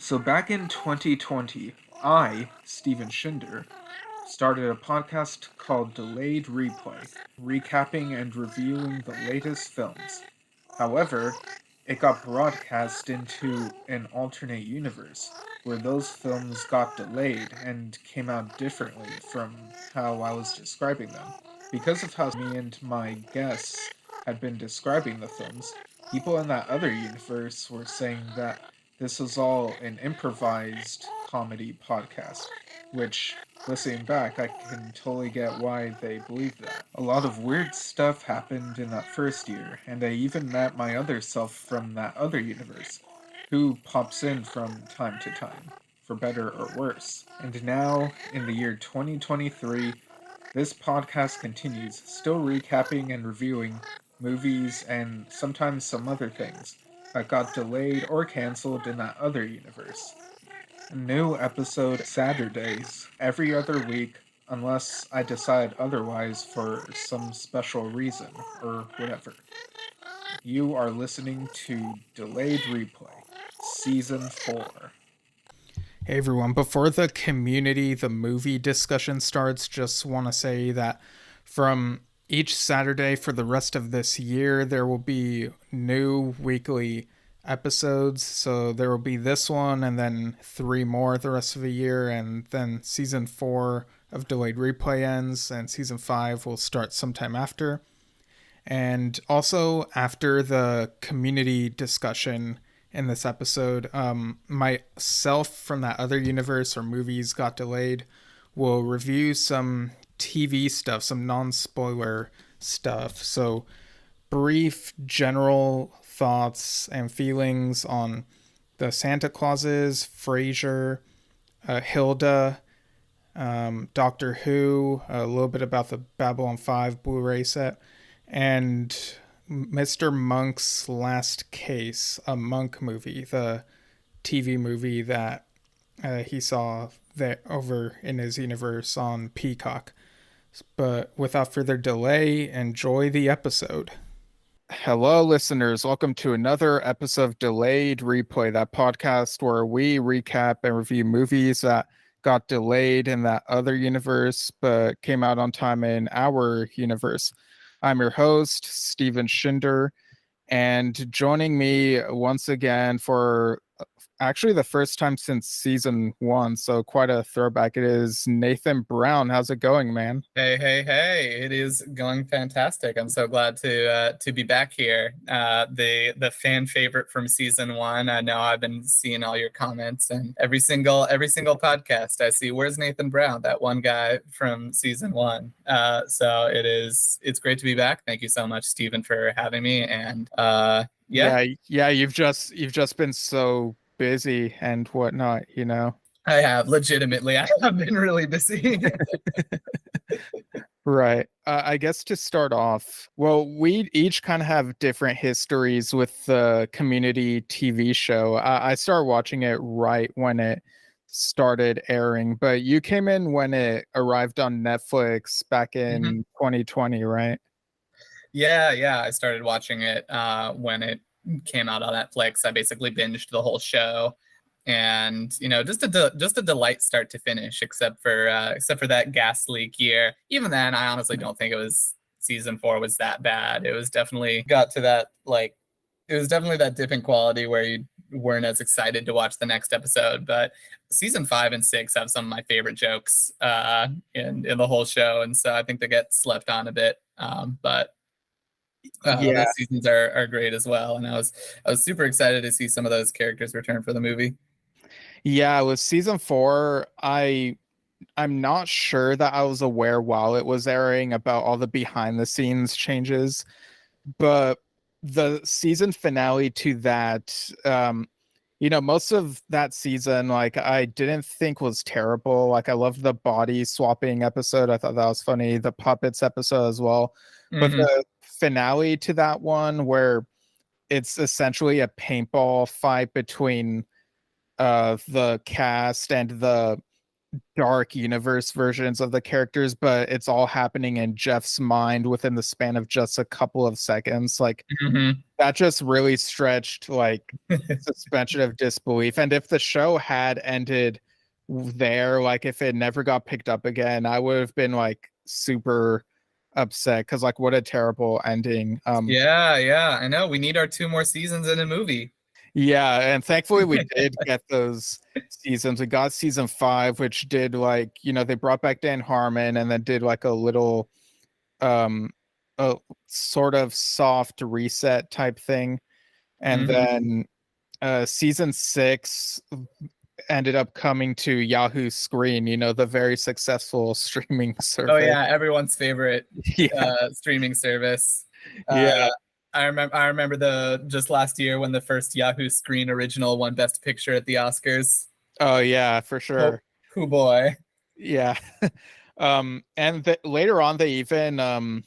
So back in 2020, I, Steven Shinder, started a podcast called Delayed Replay, recapping and reviewing the latest films. However, it got broadcast into an alternate universe where those films got delayed and came out differently from how I was describing them. Because of how me and my guests had been describing the films, people in that other universe were saying that this was all an improvised comedy podcast, which, listening back, I can totally get why they believe that. A lot of weird stuff happened in that first year, and I even met my other self from that other universe, who pops in from time to time, for better or worse. And now, in the year 2023, this podcast continues, still recapping and reviewing movies and sometimes some other things that got delayed or cancelled in that other universe. A new episode Saturdays every other week, unless I decide otherwise for some special reason or whatever. You are listening to Delayed Replay, Season 4. Hey everyone, before the community, the movie discussion starts, just want to say that from each Saturday for the rest of this year, there will be new weekly episodes. So there will be this one and then 3 more the rest of the year, and then season 4 of Delayed Replay ends, and season 5 will start sometime after. And also, after the community discussion in this episode, myself from that other universe or movies got delayed will review some TV stuff, some non-spoiler stuff. So brief general thoughts and feelings on the Santa Clauses, Frasier, Hilda, Doctor Who, a little bit about the Babylon 5 Blu-ray set, and Mr. Monk's Last Case, a Monk movie, the TV movie that he saw there over in his universe on Peacock. But without further delay, enjoy the episode. Hello, listeners. Welcome to another episode of Delayed Replay, that podcast where we recap and review movies that got delayed in that other universe but came out on time in our universe. I'm your host, Steven Shinder, and joining me once again for actually the first time since season 1, so quite a throwback, it is Nathan Brown. How's it going, man? Hey! It is going fantastic. I'm so glad to be back here. The fan favorite from season 1. I know I've been seeing all your comments, and every single podcast I see, where's Nathan Brown, that one guy from season 1. So it's great to be back. Thank you so much, Steven, for having me. And yeah, you've just been so busy and whatnot, you know. I have been really busy. Right. I guess to start off, well, we each kind of have different histories with the Community TV show. I started watching it right when it started airing, but you came in when it arrived on Netflix back in 2020, right? Yeah. I started watching it when it came out on Netflix. I basically binged the whole show, and just a delight start to finish, except for that gas leak year. Even then, I honestly don't think it was season 4 was that bad. It was definitely got to that, like, it was definitely that dip in quality where you weren't as excited to watch the next episode. But season 5 and 6 have some of my favorite jokes in the whole show, and so I think they get slept on a bit. But those seasons are great as well, and I was super excited to see some of those characters return for the movie. Yeah, with season 4, I'm not sure that I was aware while it was airing about all the behind the scenes changes, but the season finale to that, most of that season, like, I didn't think was terrible. Like, I loved the body swapping episode. I thought that was funny. The puppets episode as well. But the finale to that one, where it's essentially a paintball fight between the cast and the dark universe versions of the characters, but it's all happening in Jeff's mind within the span of just a couple of seconds. Like Mhm. that just really stretched like suspension of disbelief. And if the show had ended there, like if it never got picked up again, I would have been like super upset because like what a terrible ending. Yeah, yeah, I know. We need our 2 more seasons in a movie. Yeah, and thankfully we did get those seasons. We got season 5, which did like, they brought back Dan Harmon and then did like a little um a sort of soft reset type thing. And Mhm. then season 6 ended up coming to Yahoo Screen, the very successful streaming Oh service. yeah, everyone's favorite Yeah. streaming service. Yeah. I remember the just last year when the first Yahoo Screen original won Best Picture at the Oscars. Oh yeah, for Oh, sure. oh boy. Yeah. And later on they even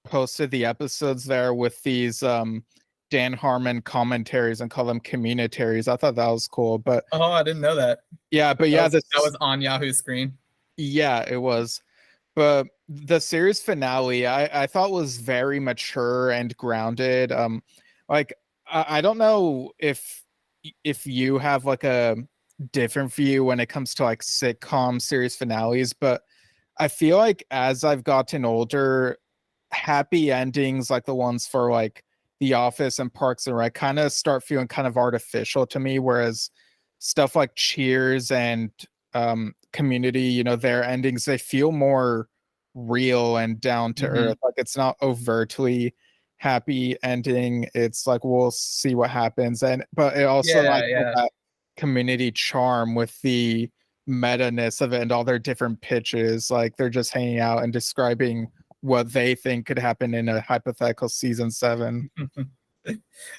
posted the episodes there with these Dan Harmon commentaries and call them communitaries. I thought that was cool. But Oh, I didn't know that. yeah, but That yeah, was, this that was on Yahoo Screen. yeah, it was. But the series finale I thought was very mature and grounded. Like I don't know if you have like a different view when it comes to like sitcom series finales, but I feel like as I've gotten older, happy endings like the ones for like The Office and Parks and Rec kind of start feeling kind of artificial to me, whereas stuff like Cheers and Community, their endings, they feel more real and down to Mhm. earth. Like it's not overtly happy ending. It's like we'll see what happens. And but it also Yeah, like has yeah. that Community charm with the meta-ness of it and all their different pitches. Like they're just hanging out and describing what they think could happen in a hypothetical season 7.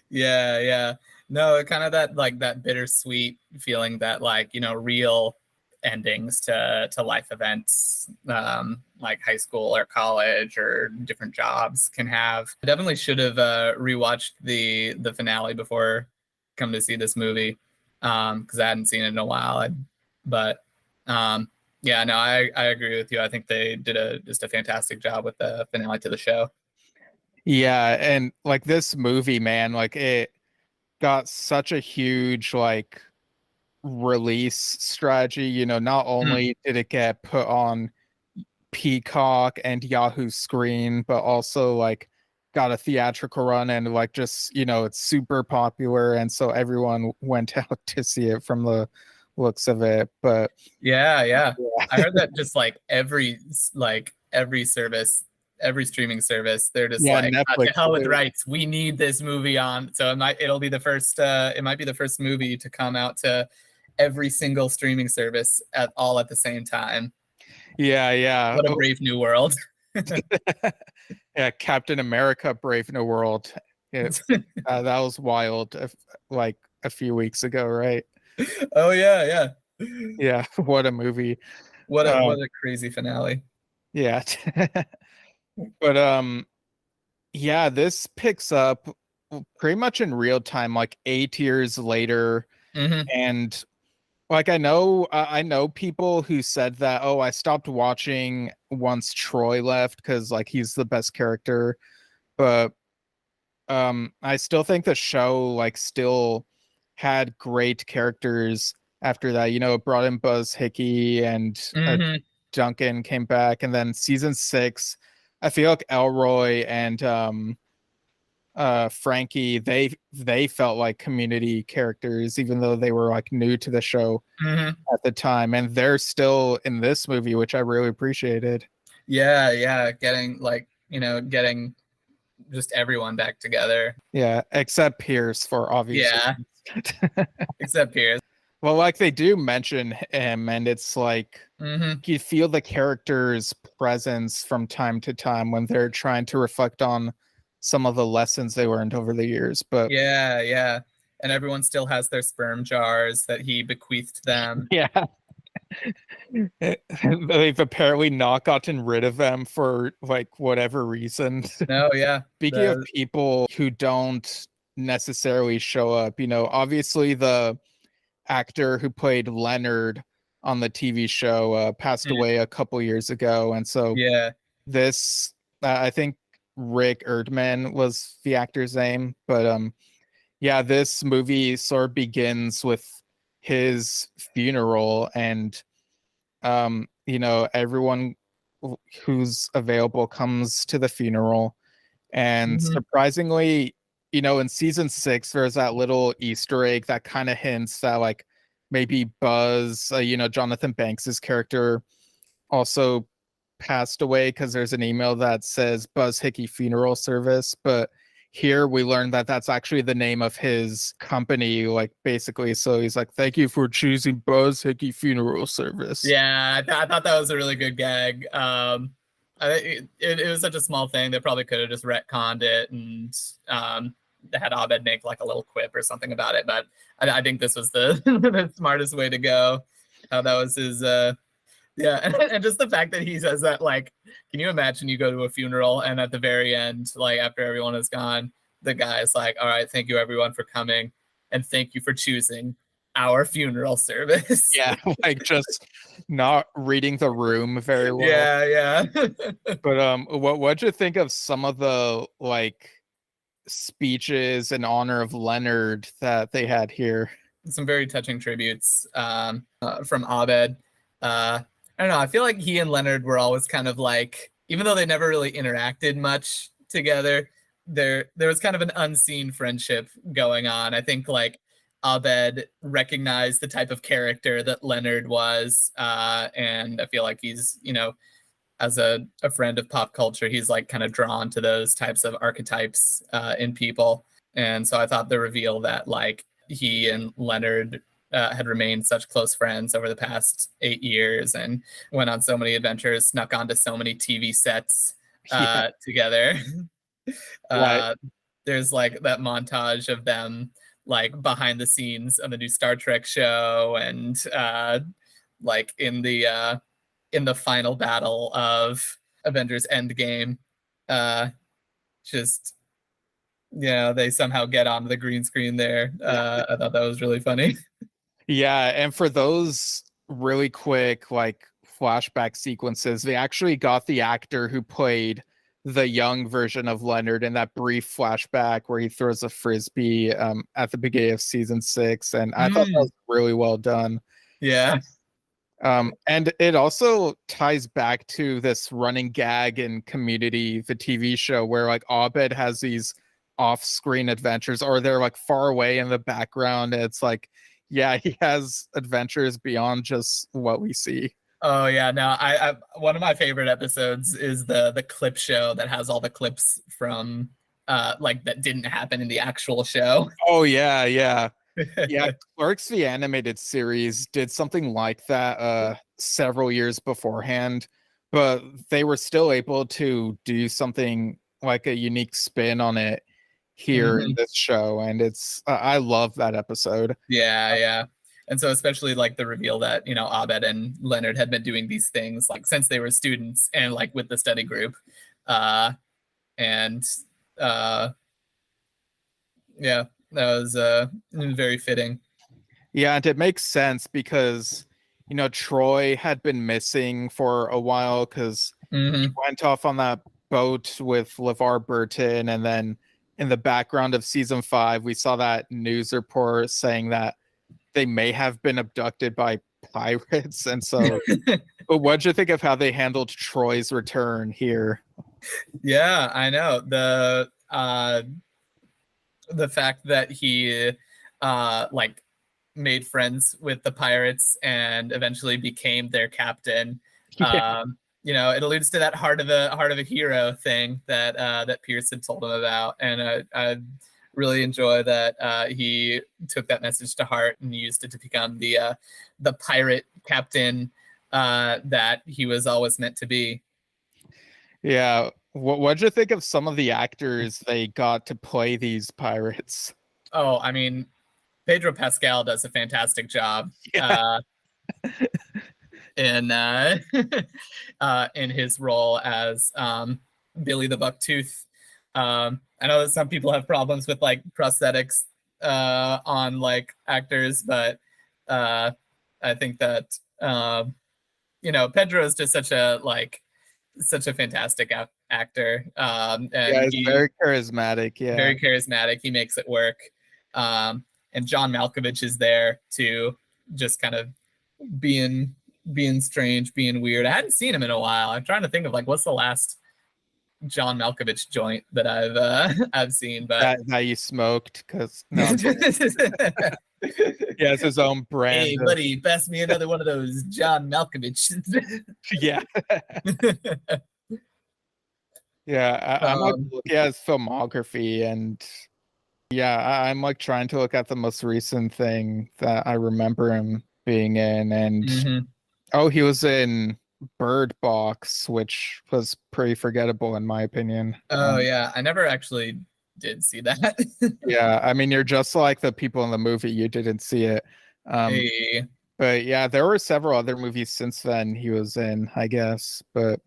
Yeah, yeah. No, kind of that like that bittersweet feeling that like, real endings to life events, like high school or college or different jobs can have. I definitely should have rewatched the finale before come to see this movie. Because I hadn't seen it in a while. But yeah, no, I agree with you. I think they did just a fantastic job with the finale to the show. Yeah, and like this movie, man, like it got such a huge like release strategy. Not Mm. only did it get put on Peacock and Yahoo Screen, but also like got a theatrical run and like just, it's super popular. And so everyone went out to see it from the looks of it. But Yeah, yeah. yeah, I heard that just every service, every streaming service, they're just yeah, like, Netflix to hell with too. rights. We need this movie on. So it'll be the first it might be the first movie to come out to every single streaming service at the same time. Yeah, yeah. What a brave new world. Yeah, Captain America Brave New World. Yeah, that was wild like a few weeks ago, right? Oh yeah, yeah. Yeah, what a movie. What a Um, what a crazy finale. yeah. But yeah, this picks up pretty much in real time, like 8 years later. Hmm. And like I know people who said that, oh, I stopped watching once Troy left because like he's the best character. But I still think the show like still had great characters after that. It brought in Buzz Hickey and Hmm. Duncan came back, and then season 6, I feel like Elroy and Frankie, they felt like community characters, even though they were like new to the show Hmm. at the time, and they're still in this movie, which I really appreciated. Yeah, yeah. Getting just everyone back together. Yeah, except Pierce for obvious Yeah, reasons. except Pierce. Well, like they do mention him, and it's like Hmm. you feel the character's presence from time to time when they're trying to reflect on some of the lessons they learned over the years. But Yeah, yeah. And everyone still has their sperm jars that he bequeathed them. yeah, they've apparently not gotten rid of them for like whatever reason. No, yeah. Speaking of people who don't necessarily show up, obviously the actor who played Leonard on the TV show, passed away a couple years ago, and so Yeah. this I think Rick Erdman was the actor's name, but yeah, this movie sort of begins with his funeral, and everyone who's available comes to the funeral. And Mhm. surprisingly, in season 6, there's that little Easter egg that kind of hints that like maybe Buzz, Jonathan Banks's character also passed away, because there's an email that says Buzz Hickey Funeral Service, but here we learned that that's actually the name of his company, like basically. So he's like, "Thank you for choosing Buzz Hickey Funeral Service." Yeah, I thought that was a really good gag. It was such a small thing. They probably could have just retconned it and had Abed make like a little quip or something about it. But I think this was the the smartest way to go. That was his. Yeah, and just the fact that he says that, like, can you imagine you go to a funeral and at the very end, like after everyone is gone, the guy's like, "All right, thank you everyone for coming, and thank you for choosing our funeral service." Yeah, like just not reading the room very well. Yeah, yeah. But what'd you think of some of the like speeches in honor of Leonard that they had here? Some very touching tributes from Abed. I don't know. I feel like he and Leonard were always kind of like, even though they never really interacted much together, there was kind of an unseen friendship going on. I think like Abed recognized the type of character that Leonard was, and I feel like he's, as a friend of pop culture, he's like kind of drawn to those types of archetypes in people. And so I thought the reveal that like he and Leonard had remained such close friends over the past 8 years and went on so many adventures, snuck onto so many TV sets together. Right. There's like that montage of them like behind the scenes of the new Star Trek show, and like in the final battle of Avengers Endgame, just they somehow get onto the green screen there. I thought that was really funny. Yeah, and for those really quick like flashback sequences, they actually got the actor who played the young version of Leonard in that brief flashback where he throws a frisbee at the beginning of season 6, and I thought that was really well done. Yeah. And it also ties back to this running gag in Community, the TV show, where like Abed has these off-screen adventures, or they're like far away in the background. It's like, yeah, he has adventures beyond just what we see. Oh yeah, no, I one of my favorite episodes is the clip show that has all the clips from like that didn't happen in the actual show. Oh yeah, yeah. Yeah, Clerks the animated series did something like that several years beforehand, but they were still able to do something like a unique spin on it here in this show, and it's I love that episode. Yeah, yeah. And so especially like the reveal that, Abed and Leonard had been doing these things like since they were students and like with the study group. And yeah, that was very fitting. Yeah, and it makes sense because Troy had been missing for a while because he went off on that boat with LeVar Burton, and then in the background of season 5 we saw that news report saying that they may have been abducted by pirates. And so but what'd you think of how they handled Troy's return here? Yeah, I know. The fact that he like made friends with the pirates and eventually became their captain. Yeah. It alludes to that heart of a hero thing that Pierce had told him about, and I really enjoy that he took that message to heart and used it to become the pirate captain that he was always meant to be. Yeah. What'd you think of some of the actors they got to play these pirates? Oh, I mean, Pedro Pascal does a fantastic job. Yeah. In in his role as Billy the Bucktooth. I know that some people have problems with like prosthetics on like actors, but I think that Pedro is just such a fantastic actor. Yeah, And he's very charismatic. Yeah. very charismatic. He makes it work. And John Malkovich is there too, just kind of being strange, being weird. I hadn't seen him in a while. I'm trying to think of what's the last John Malkovich joint that I've seen, but that you smoked, because no. He has his own brand. Hey, buddy, pass me another one of those John Malkovich. Yeah. Yeah, I'm looking at his filmography, and yeah, I'm trying to look at the most recent thing that I remember him being in, and he was in Bird Box, which was pretty forgettable in my opinion. Oh yeah, I never actually did see that. Yeah, I mean, you're just like the people in the movie, you didn't see it. Hey. But yeah, there were several other movies since then he was in, I guess. But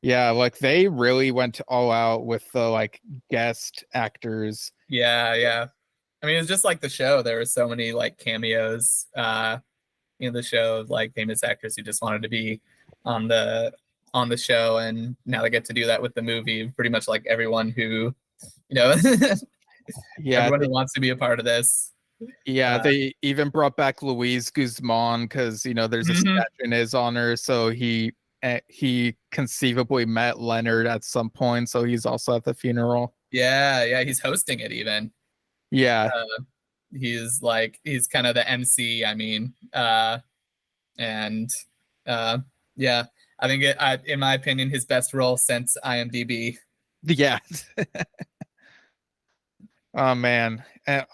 yeah, they really went all out with the guest actors. Yeah. I mean, it was just like the show. There were so many cameos in the show of famous actors who just wanted to be on the show, and now they get to do that with the movie. Pretty much everyone who everyone who wants to be a part of this. Yeah, they even brought back Luis Guzman because there's a statue in his honor, so he conceivably met Leonard at some point, so he's also at the funeral. Yeah, he's hosting it even. Yeah. He's kind of the MC, I mean. And yeah, I think in my opinion, his best role since IMDb. Yeah. Oh man. And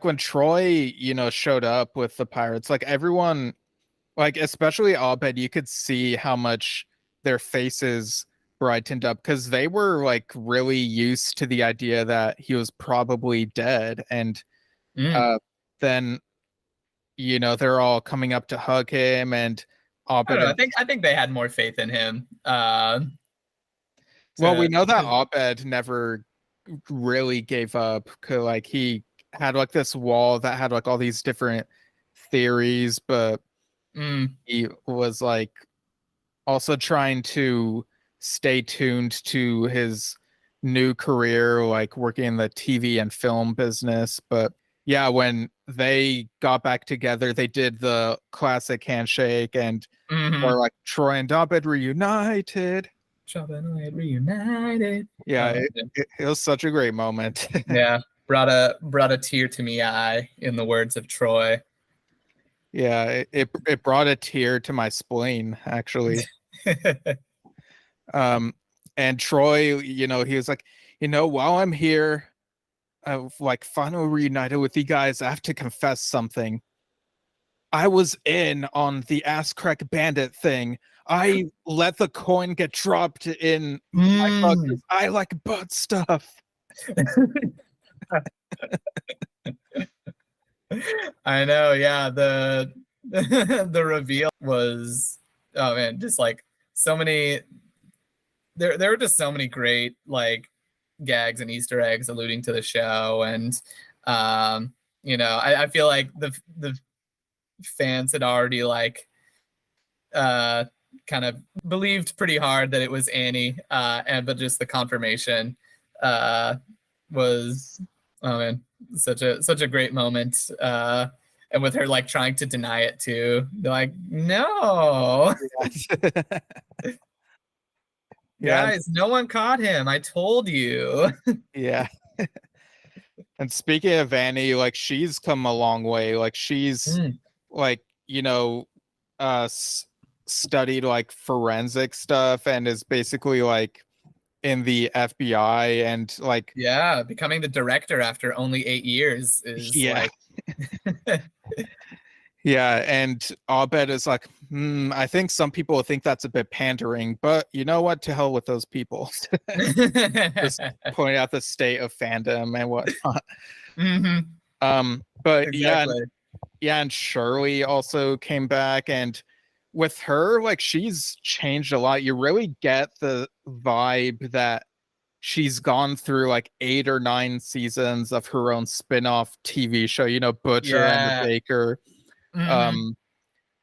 when Troy, showed up with the pirates, everyone, especially Abed, you could see how much their faces brightened up, because they were really used to the idea that he was probably dead, and then they're all coming up to hug him, and Abed. I think they had more faith in him. Well, we know that Abed never really gave up, cause he had this wall that had all these different theories, but he was also trying to stay tuned to his new career, working in the TV and film business. But yeah, when they got back together, they did the classic handshake, and or Troy and Abed reunited. Reunited. Yeah, it was such a great moment. Yeah, brought a tear to me eye, in the words of Troy. Yeah, it brought a tear to my spleen, actually. And Troy, he was while I'm here, I've finally reunited with you guys, I have to confess something. I was in on the ass crack bandit thing. I let the coin get dropped in my butt, 'cause I like butt stuff. I know, yeah. The the reveal was, oh man, just so many. There were just so many great gags and Easter eggs alluding to the show, and I feel like the fans had already kind of believed pretty hard that it was Annie, but just the confirmation was, oh man, such a great moment, and with her trying to deny it too. They're no. Guys, no one caught him. I told you. Yeah. And speaking of Annie, she's come a long way. She's studied forensic stuff, and is basically in the FBI, and yeah, becoming the director after only 8 years is yeah. And Abed is I think some people will think that's a bit pandering, but you know what? To hell with those people. Just pointing out the state of fandom and whatnot. But exactly. Yeah, and Shirley also came back, and with her, she's changed a lot. You really get the vibe that she's gone through 8 or 9 seasons of her own spin-off TV show, Butcher and the Baker.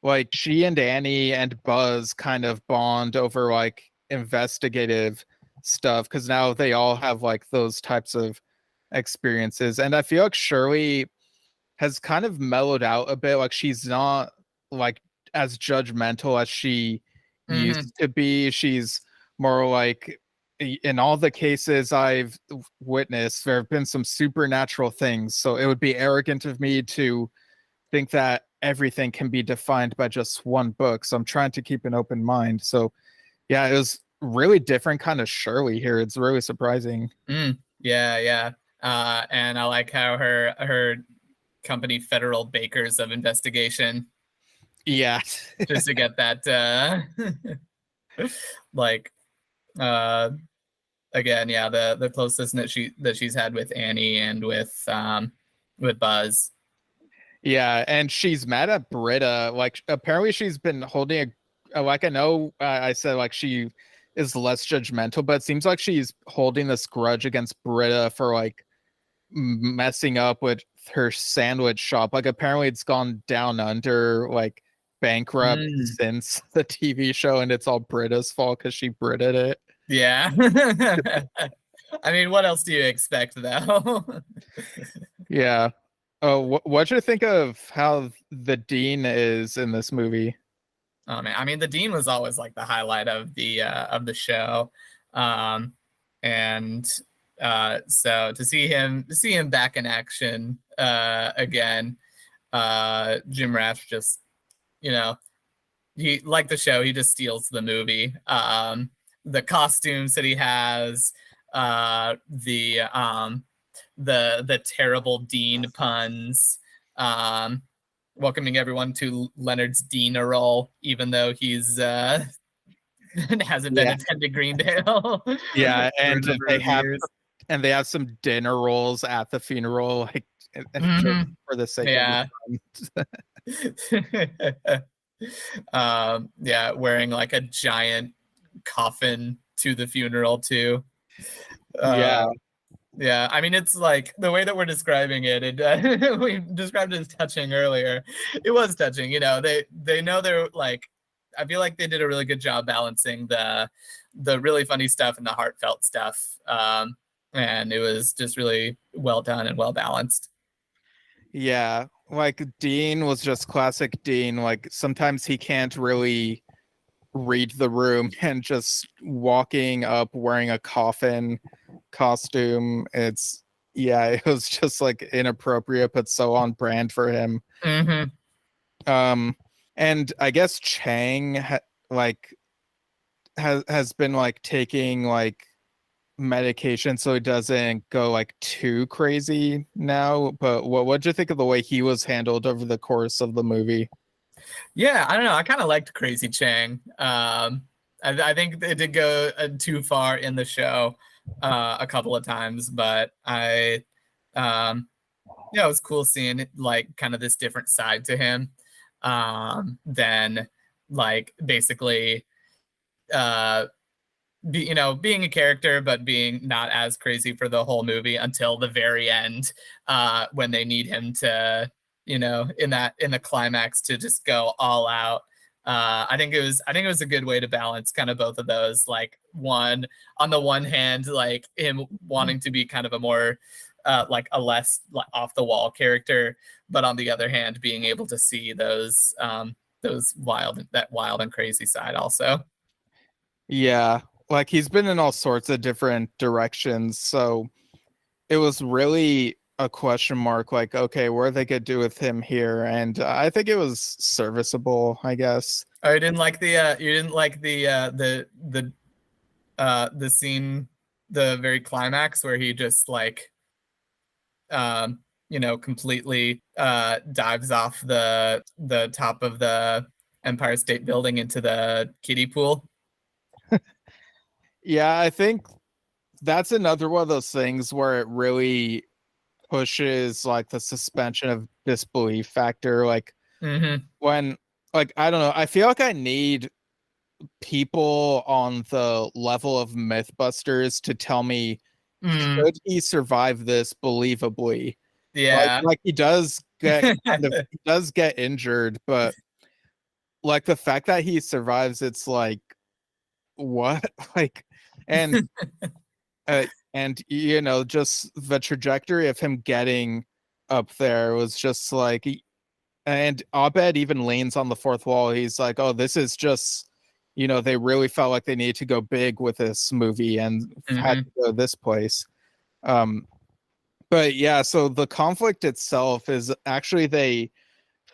like she and Annie and Buzz kind of bond over like investigative stuff because now they all have like those types of experiences. And I feel like Shirley has kind of mellowed out a bit. Like she's not like as judgmental as she Mm-hmm. used to be. She's more like in all the cases I've witnessed, there have been some supernatural things. So it would be arrogant of me to think that everything can be defined by just one book. So I'm trying to keep an open mind. So yeah, it was really different kind of Shirley here. It's really surprising. Yeah, yeah. And I like how her company, Federal Bakers of Investigation, Yeah. just to get that like again, yeah, the closeness that she's had with Annie and with Buzz. Yeah, and she's mad at Britta. Like apparently she's been holding a like I know I said like she is less judgmental, but it seems like she's holding this grudge against Britta for like messing up with her sandwich shop. Like apparently it's gone down under like bankrupt since the TV show, and it's all Britta's fault because she Britted it. Yeah. I mean, what else do you expect though? Yeah. Oh, what do you think of how the dean is in this movie? Oh man, I mean, the dean was always like the highlight of the show, and so to see him back in action again, Jim Rash just, you know, he, like the show, he just steals the movie. The costumes that he has, the terrible Dean puns, welcoming everyone to Leonard's Dean role, even though he's hasn't been attended Greendale. Yeah, and they have some dinner rolls at the funeral, like for the sake of yeah, wearing like a giant coffin to the funeral too. Yeah, I mean, it's like the way that we're describing it, we described it as touching earlier. It was touching, you know. They know they're like, I feel like they did a really good job balancing the really funny stuff and the heartfelt stuff. And it was just really well done and well balanced. Yeah, like Dean was just classic Dean. Like sometimes he can't really read the room, and just walking up wearing a coffin costume, it was just like inappropriate but so on brand for him. And I guess Chang has been like taking like medication so he doesn't go like too crazy now. But what'd you think of the way he was handled over the course of the movie? Yeah, I don't know. I kind of liked Crazy Chang. I think it did go too far in the show a couple of times, but it was cool seeing like kind of this different side to him than like basically being a character but being not as crazy for the whole movie until the very end when they need him to, in the climax, to just go all out. I think it was a good way to balance kind of both of those. Like on the one hand, like him wanting to be kind of a more like a less off the wall character, but on the other hand, being able to see those wild and crazy side also. Yeah, like he's been in all sorts of different directions, so it was really a question mark, like, okay, what are they gonna do with him here? And I think it was serviceable, I guess. Oh, you didn't like the scene, the very climax where he just like completely dives off the top of the Empire State Building into the kiddie pool? Yeah, I think that's another one of those things where it really pushes like the suspension of disbelief factor. Like when, like, I don't know, I feel like I need people on the level of Mythbusters to tell me, could he survive this believably? Yeah, like he does get he does get injured, but like the fact that he survives, it's like what? Like, and and you know, just the trajectory of him getting up there was just like, and Abed even leans on the fourth wall. He's like, oh, this is just, you know, they really felt like they needed to go big with this movie and had to go this place. But yeah, so the conflict itself is actually they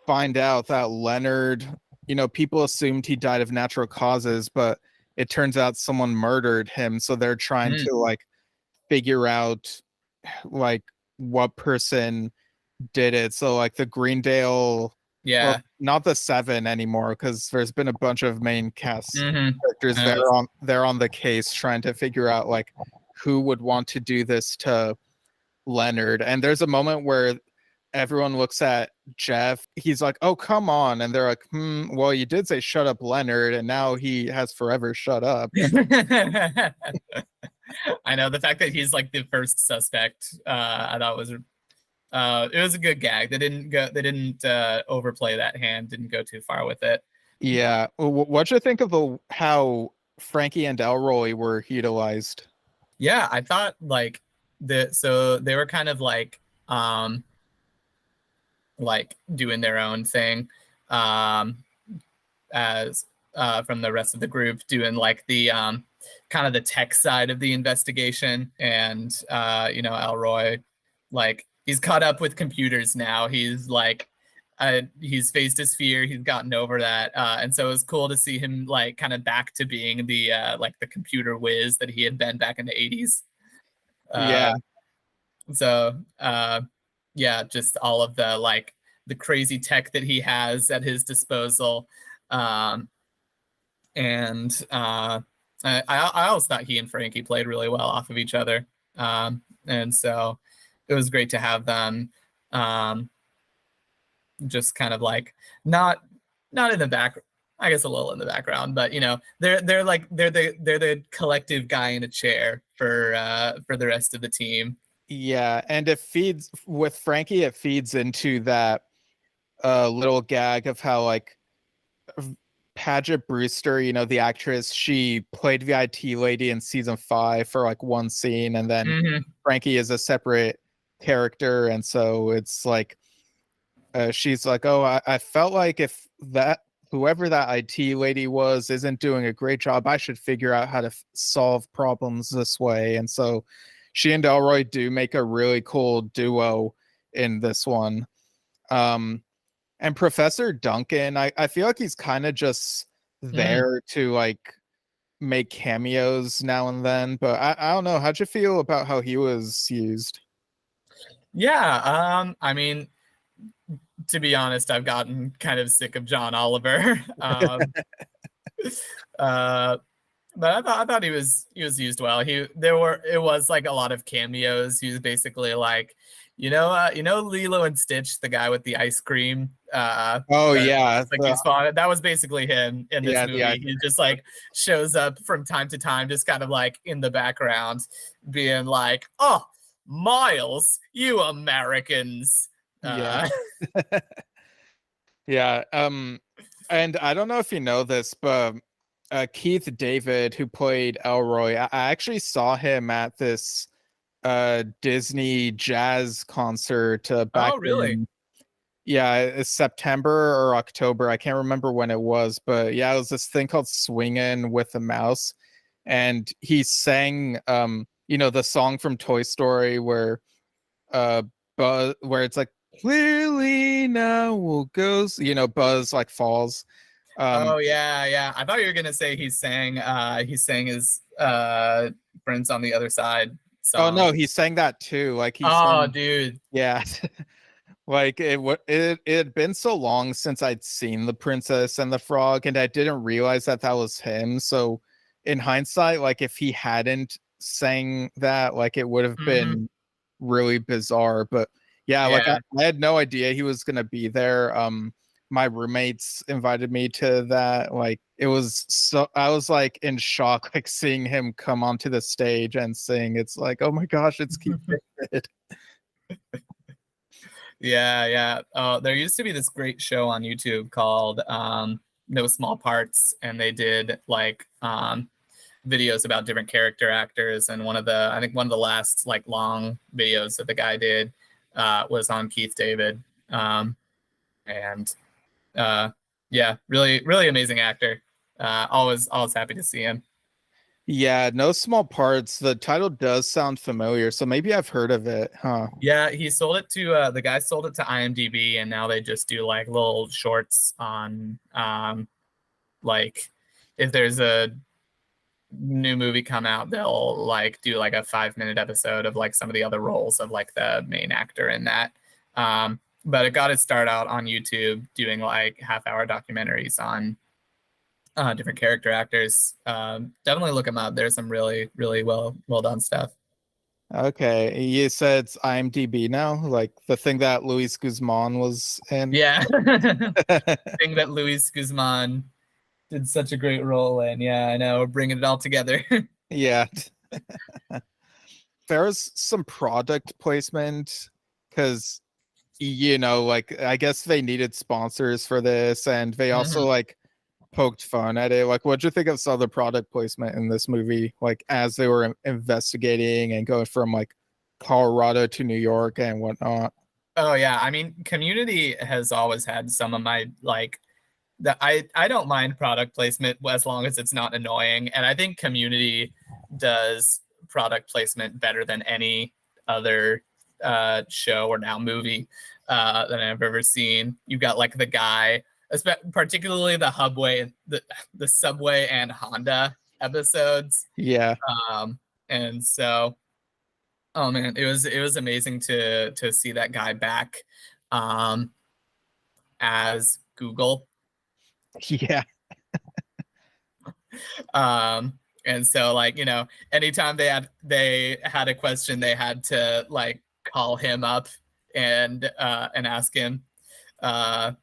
find out that Leonard, you know, people assumed he died of natural causes, but it turns out someone murdered him. So they're trying to like figure out like what person did it. So like the Greendale, well, not the seven anymore, because there's been a bunch of main cast characters. They're on the case trying to figure out like who would want to do this to Leonard. And there's a moment where everyone looks at Jeff. He's like, oh, come on. And they're like, well, you did say shut up, Leonard, and now he has forever shut up. I know, the fact that he's like the first suspect, I thought was it was a good gag. They didn't overplay that hand, didn't go too far with it. Yeah. What'd you think of how Frankie and Elroy were utilized? Yeah, I thought like so they were kind of like doing their own thing, as from the rest of the group, doing like the kind of the tech side of the investigation. And you know, Elroy, like, he's caught up with computers now. He's like, he's faced his fear. He's gotten over that. And so it was cool to see him like kind of back to being the like the computer whiz that he had been back in the 80s. Yeah. So yeah, just all of the like the crazy tech that he has at his disposal. And I always thought he and Frankie played really well off of each other. And so it was great to have them just kind of like not in the back, I guess a little in the background, but you know, they're the collective guy in a chair for the rest of the team. Yeah, and it feeds with Frankie, it feeds into that little gag of how like Paget Brewster, you know, the actress, she played the IT lady in season 5 for like one scene, and then Frankie is a separate character, and so it's like she's like, oh, I felt like if that whoever that IT lady was isn't doing a great job, I should figure out how to solve problems this way. And so she and Elroy do make a really cool duo in this one. And Professor Duncan, I feel like he's kind of just there to like make cameos now and then, but I don't know. How'd you feel about how he was used? Yeah, I mean, to be honest, I've gotten kind of sick of John Oliver. But I thought he was used well. It was like a lot of cameos. He was basically like, you know, Lilo and Stitch, the guy with the ice cream. Oh yeah, like he's fun. That was basically him in this movie. Yeah. He just like shows up from time to time, just kind of like in the background, being like, "Oh, Miles, you Americans." Yeah. Yeah. And I don't know if you know this, but Keith David, who played Elroy, I actually saw him at this Disney jazz concert back in September or October. I can't remember when it was, but yeah, it was this thing called Swingin' with a Mouse, and he sang you know, the song from Toy Story where where it's like, clearly now will goes, you know, Buzz like falls. Oh yeah. I thought you were gonna say he sang his Friends on the Other Side song. Oh no, he sang that too. Like dude. Yeah. Like it had been so long since I'd seen The Princess and the Frog, and I didn't realize that was him. So in hindsight, like if he hadn't sang that, like it would have been really bizarre. But yeah, like I had no idea he was gonna be there. My roommates invited me to that. Like it was so, I was like in shock, like seeing him come onto the stage and sing. It's like, oh my gosh, it's Keith David. Yeah. There used to be this great show on YouTube called No Small Parts, and they did like videos about different character actors. And I think one of the last like long videos that the guy did was on Keith David. And yeah, really, really amazing actor. Always happy to see him. Yeah, No Small Parts. The title does sound familiar, so maybe I've heard of it, huh? Yeah, he sold it to the guy sold it to IMDb, and now they just do like little shorts on like if there's a new movie come out, they'll like do like a 5-minute episode of like some of the other roles of like the main actor in that. But it got its start out on YouTube doing like half-hour documentaries on different character actors. Definitely look them up. There's some really, really well done stuff. Okay, you said it's IMDb now, like the thing that Luis Guzman was in. Yeah. Thing that Luis Guzman did such a great role in. Yeah, I know. We're bringing it all together. Yeah. There's some product placement because, like I guess they needed sponsors for this, and they also like poked fun at it. Like, what'd you think of some of the product placement in this movie? Like, as they were investigating and going from like Colorado to New York and whatnot. Oh yeah, I mean, Community has always had some of my like that I don't mind product placement as long as it's not annoying, and I think Community does product placement better than any other show or now movie that I've ever seen. You've got like the guy, particularly the the Subway and Honda episodes. Yeah. And so, oh man, it was amazing to see that guy back as Google. Yeah. And so like, anytime they had a question, they had to like call him up and ask him. I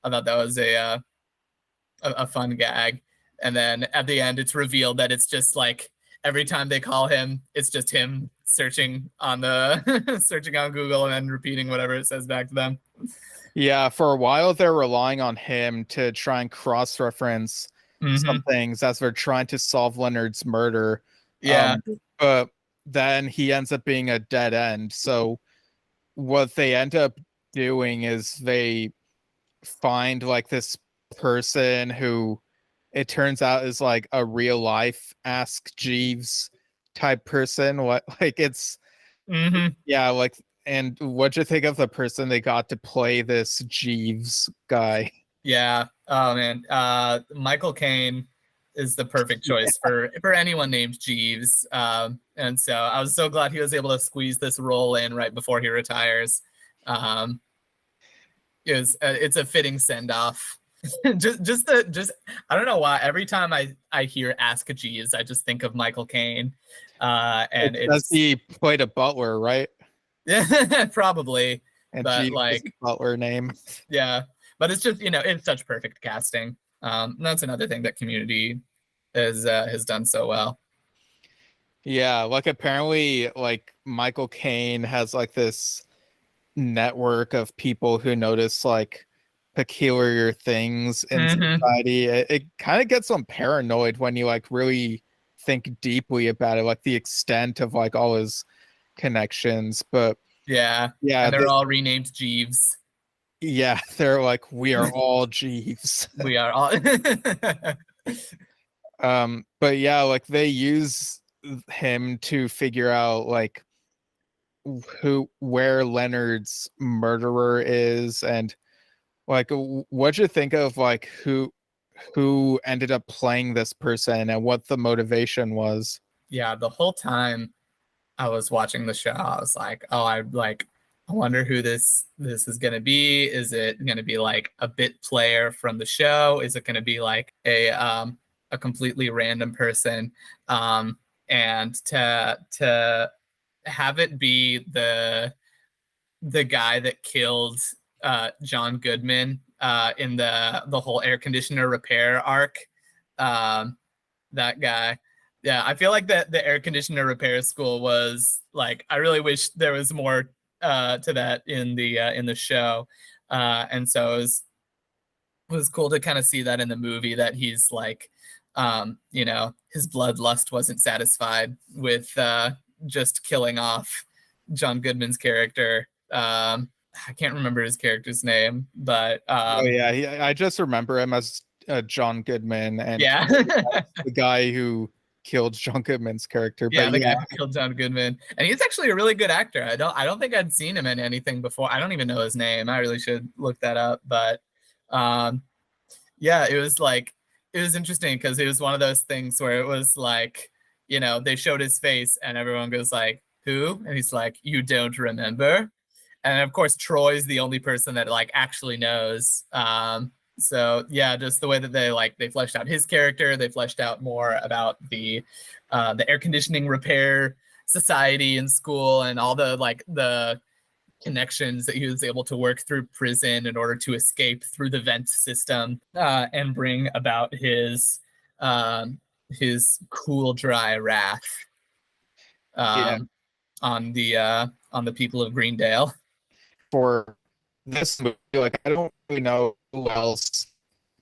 thought that was a fun gag. And then at the end, it's revealed that it's just like every time they call him, it's just him searching on searching on Google and then repeating whatever it says back to them. Yeah, for a while they're relying on him to try and cross-reference some things as they're trying to solve Leonard's murder. Yeah. But then he ends up being a dead end. So what they end up doing is they find like this person who it turns out is like a real life Ask Jeeves type person. What like it's yeah, like, and what'd you think of the person they got to play this Jeeves guy? Yeah. Oh man. Michael Caine is the perfect choice for anyone named Jeeves. And so I was so glad he was able to squeeze this role in right before he retires. It's a fitting send off. just I don't know why every time I hear Ask Jeeves, I just think of Michael Caine. And it's he played a butler, right? Yeah, probably. And but Jeeves like is a butler name. Yeah. But it's just, it's such perfect casting. That's another thing that Community has done so well. Yeah, like apparently like Michael Caine has like this network of people who notice like peculiar things in society. It kind of gets them paranoid when you like really think deeply about it, like the extent of like all his connections. But yeah, and they're all renamed Jeeves. Yeah, they're like, we are all Jeeves. We are all. But yeah, like they use him to figure out like where Leonard's murderer is, and like what'd you think of like who ended up playing this person and what the motivation was? Yeah, the whole time I was watching the show, I was like, oh, I wonder who this is going to be. Is it going to be like a bit player from the show? Is it going to be like a completely random person? And to have it be the guy that killed John Goodman in the whole air conditioner repair arc, that guy. Yeah, I feel like the air conditioner repair school was like, I really wish there was more to that in the show. And so was cool to kind of see that in the movie, that he's like, his bloodlust wasn't satisfied with just killing off John Goodman's character. I can't remember his character's name, but oh yeah, I just remember him as John Goodman, and yeah. the guy who killed John Goodman's character. Yeah, But the yeah, guy who killed John Goodman, and he's actually a really good actor. I don't think I'd seen him in anything before. I don't even know his name. I really should look that up. But yeah, it was interesting because it was one of those things where it was like, they showed his face and everyone goes like, "Who?" And he's like, "You don't remember?" And of course, Troy's the only person that like actually knows. So yeah, just the way that they fleshed out his character, they fleshed out more about the air conditioning repair society in school and all the connections that he was able to work through prison in order to escape through the vent system and bring about his cool, dry wrath on the people of Greendale. For this movie, like I don't really know who else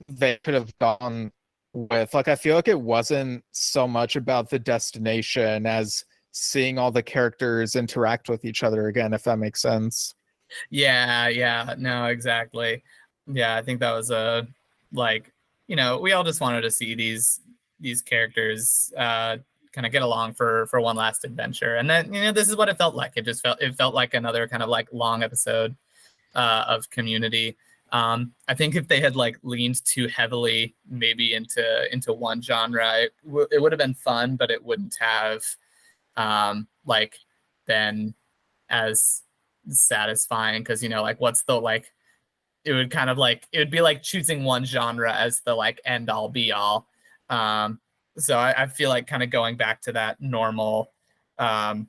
they could have gone with. Like I feel like it wasn't so much about the destination as seeing all the characters interact with each other again, if that makes sense. Yeah, no, exactly. Yeah, I think that was we all just wanted to see these characters kind of get along for one last adventure. And then, this is what it felt like. It felt like another kind of like long episode of Community. I think if they had like leaned too heavily maybe into one genre, it would have been fun, but it wouldn't have been as satisfying, because what's the it would kind of it would be like choosing one genre as the end all be all. So I feel like kind of going back to that normal, not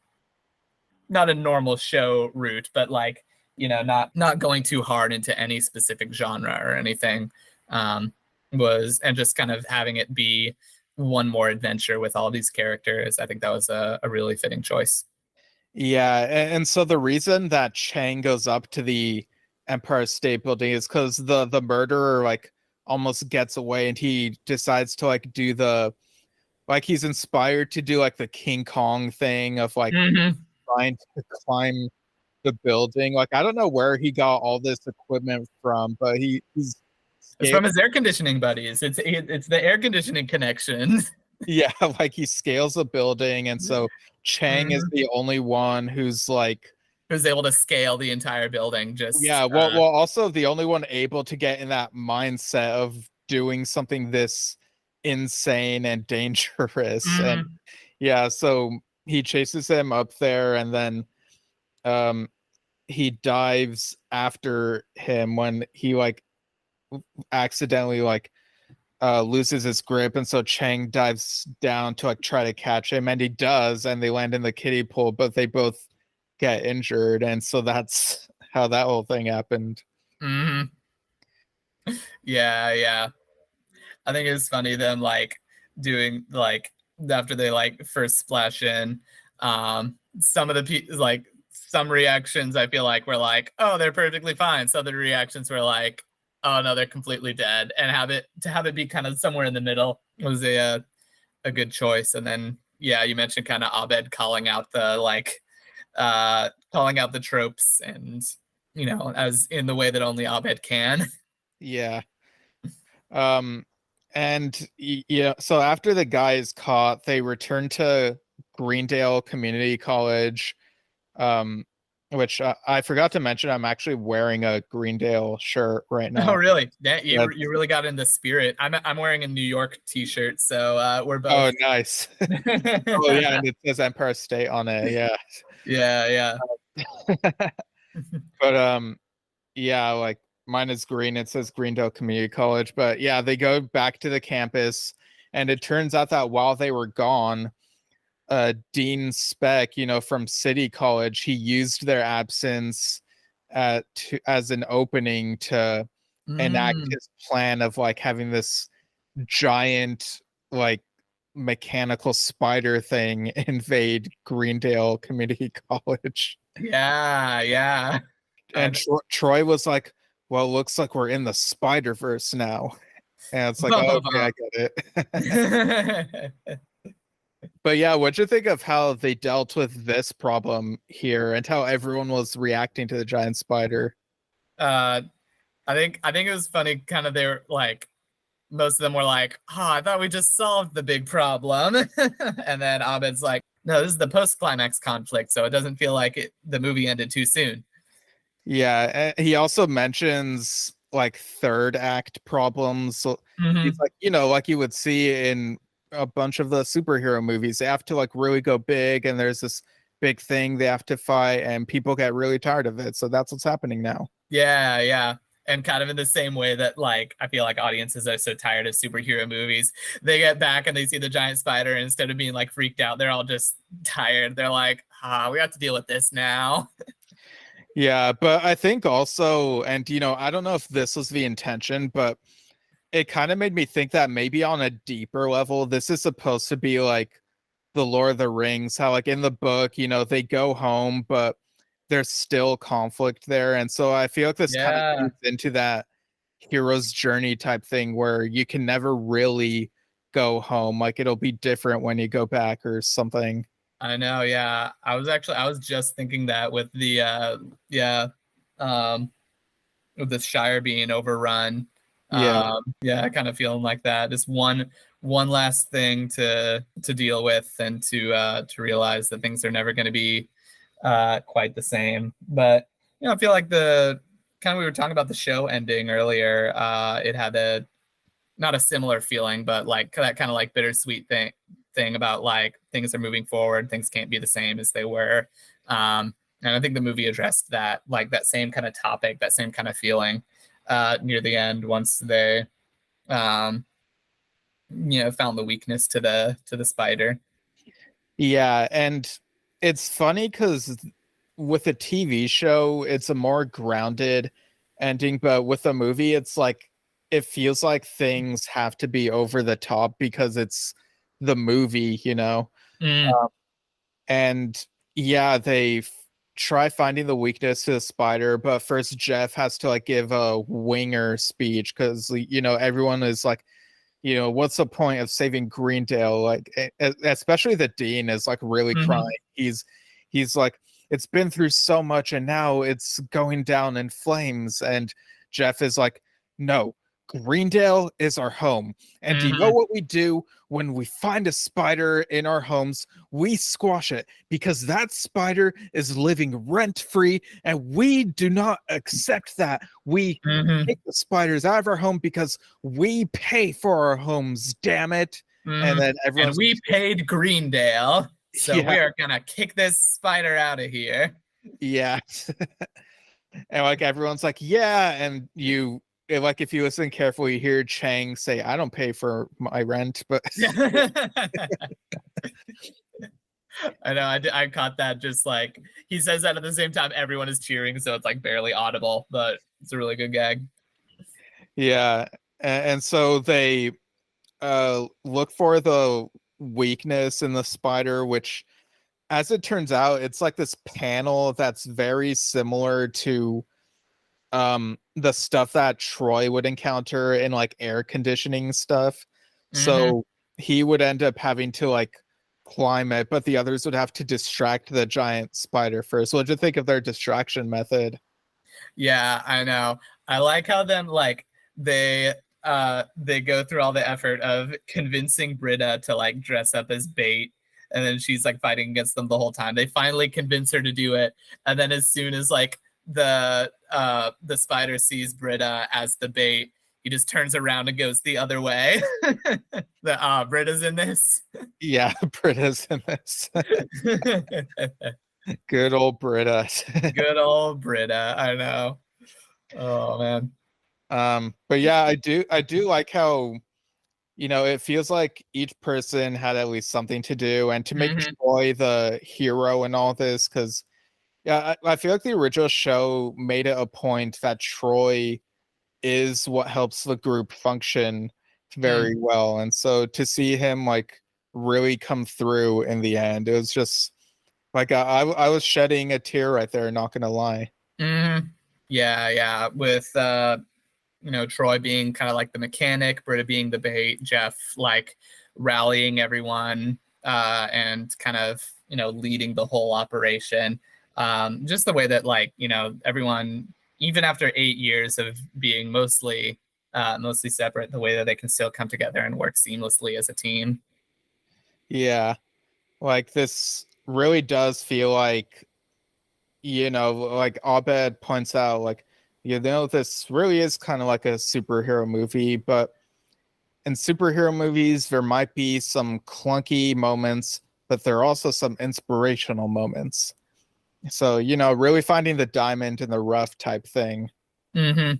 a normal show route, but not going too hard into any specific genre or anything, and just kind of having it be one more adventure with all these characters. I think that was a really fitting choice. Yeah, and so the reason that Chang goes up to the Empire State Building is because the murderer almost gets away, and he decides to do the he's inspired to do the King Kong thing of trying to climb the building. I don't know where he got all this equipment from, but he's it's from his air conditioning buddies. It's the air conditioning connection. Yeah, he scales a building, and so Chang is the only one who's able to scale the entire building. Well, also the only one able to get in that mindset of doing something this insane and dangerous. And yeah, so he chases him up there, and then he dives after him when he accidentally loses his grip, and so Chang dives down to try to catch him, and he does, and they land in the kiddie pool, but they both get injured, and so that's how that whole thing happened. Yeah. I think it's funny them doing after they first splash in, some of the some reactions I feel were oh, they're perfectly fine. So the reactions were oh no, they're completely dead. And to have it be kind of somewhere in the middle was a good choice. And then you mentioned kind of Abed calling out the tropes, and as in the way that only Abed can. Yeah. And so after the guy is caught, they return to Greendale Community College, which I forgot to mention, I'm actually wearing a Greendale shirt right now. Oh, really? Yeah, you really got in the spirit. I'm wearing a New York t-shirt, so we're both. Oh, nice. Oh, yeah, and it says Empire State on it. Yeah. Yeah. But yeah, mine is green. It says Greendale Community College. But yeah, they go back to the campus, and it turns out that while they were gone, Dean Speck, from City College, he used their absence as an opening to enact his plan of having this giant mechanical spider thing invade Greendale Community College. Yeah. And Troy was like, well, it looks like we're in the Spider-Verse now. And it's like, oh, okay, I get it. But yeah, what'd you think of how they dealt with this problem here and how everyone was reacting to the giant spider? uh, I think it was funny. Kind of, they were like, most of them were like, "Oh, I thought we just solved the big problem," and then Abed's like, "No, this is the post-climax conflict, so it doesn't feel like the movie ended too soon." Yeah, he also mentions like third act problems. So he's Mm-hmm. like, like you would see in a bunch of the superhero movies, they have to like really go big, and there's this big thing they have to fight, and people get really tired of it. So that's what's happening now. Yeah, yeah. And kind of in the same way that, like, I feel like audiences are so tired of superhero movies, they get back and they see the giant spider, and instead of being like freaked out, they're all just tired. They're like, we have to deal with this now. Yeah, but I think also, and I don't know if this was the intention, but it kind of made me think that maybe on a deeper level, this is supposed to be like the Lord of the Rings, how like in the book, they go home, but there's still conflict there. And so I feel like this kind of Yeah, feeds into that hero's journey type thing where you can never really go home. Like it'll be different when you go back or something. I know. Yeah, I was just thinking that with the yeah, um, with the Shire being overrun. Yeah. Yeah, kind of feeling like that. Just one last thing to deal with, and to realize that things are never going to be quite the same. But I feel like the kind of, we were talking about the show ending earlier. It had a not a similar feeling, but like that kind of like bittersweet thing about like things are moving forward, things can't be the same as they were. And I think the movie addressed that, like that same kind of topic, that same kind of feeling near the end, once they um, found the weakness to the spider. Yeah, and it's funny because with a TV show, it's a more grounded ending, but with a movie, it's like it feels like things have to be over the top because it's the movie. Mm, And yeah, try finding the weakness to the spider, but first Jeff has to like give a winger speech because everyone is like, what's the point of saving Greendale? Like, especially the dean is like really crying. mm-hmm, He's like, it's been through so much, and now it's going down in flames. And Jeff is like, no, Greendale is our home. And do you know mm-hmm, what we do when we find a spider in our homes? We squash it because that spider is living rent free, and we do not accept that. We mm-hmm, take the spiders out of our home because we pay for our homes, damn it. And mm-hmm. then And everyone's we paid Greendale, so we yeah, are gonna kick this spider out of here. yeah. And like everyone's like, yeah. And like if you listen carefully, you hear Chang say, I don't pay for my rent, but I know. I caught that. Just like he says that at the same time, everyone is cheering, so it's like barely audible, but it's a really good gag. yeah. And so they look for the weakness in the spider, which as it turns out, it's like this panel that's very similar to the stuff that Troy would encounter in like air conditioning stuff. Mm-hmm. So he would end up having to like climb it, but the others would have to distract the giant spider first. What do you think of their distraction method? Yeah, I know. I like how then like they go through all the effort of convincing Britta to like dress up as bait, and then she's like fighting against them the whole time. They finally convince her to do it, and then as soon as like the spider sees Britta as the bait, he just turns around and goes the other way. The Britta's in this. Yeah, Britta's in this. Good old Britta. Good old Britta. I know. Oh man. But yeah, I do like how it feels like each person had at least something to do, and to make Mm-hmm. Troy the hero and all this, because yeah, I feel like the original show made it a point that Troy is what helps the group function very well, and so to see him like really come through in the end, it was just like I was shedding a tear right there, not gonna lie. Mm-hmm. Yeah. With Troy being kind of like the mechanic, Britta being the bait, Jeff like rallying everyone and kind of leading the whole operation. Just the way that everyone, even after 8 years of being mostly separate, the way that they can still come together and work seamlessly as a team. Yeah, like this really does feel like, like Abed points out, like, this really is kind of like a superhero movie, but in superhero movies, there might be some clunky moments, but there are also some inspirational moments. So, really finding the diamond in the rough type thing. Mm-hmm.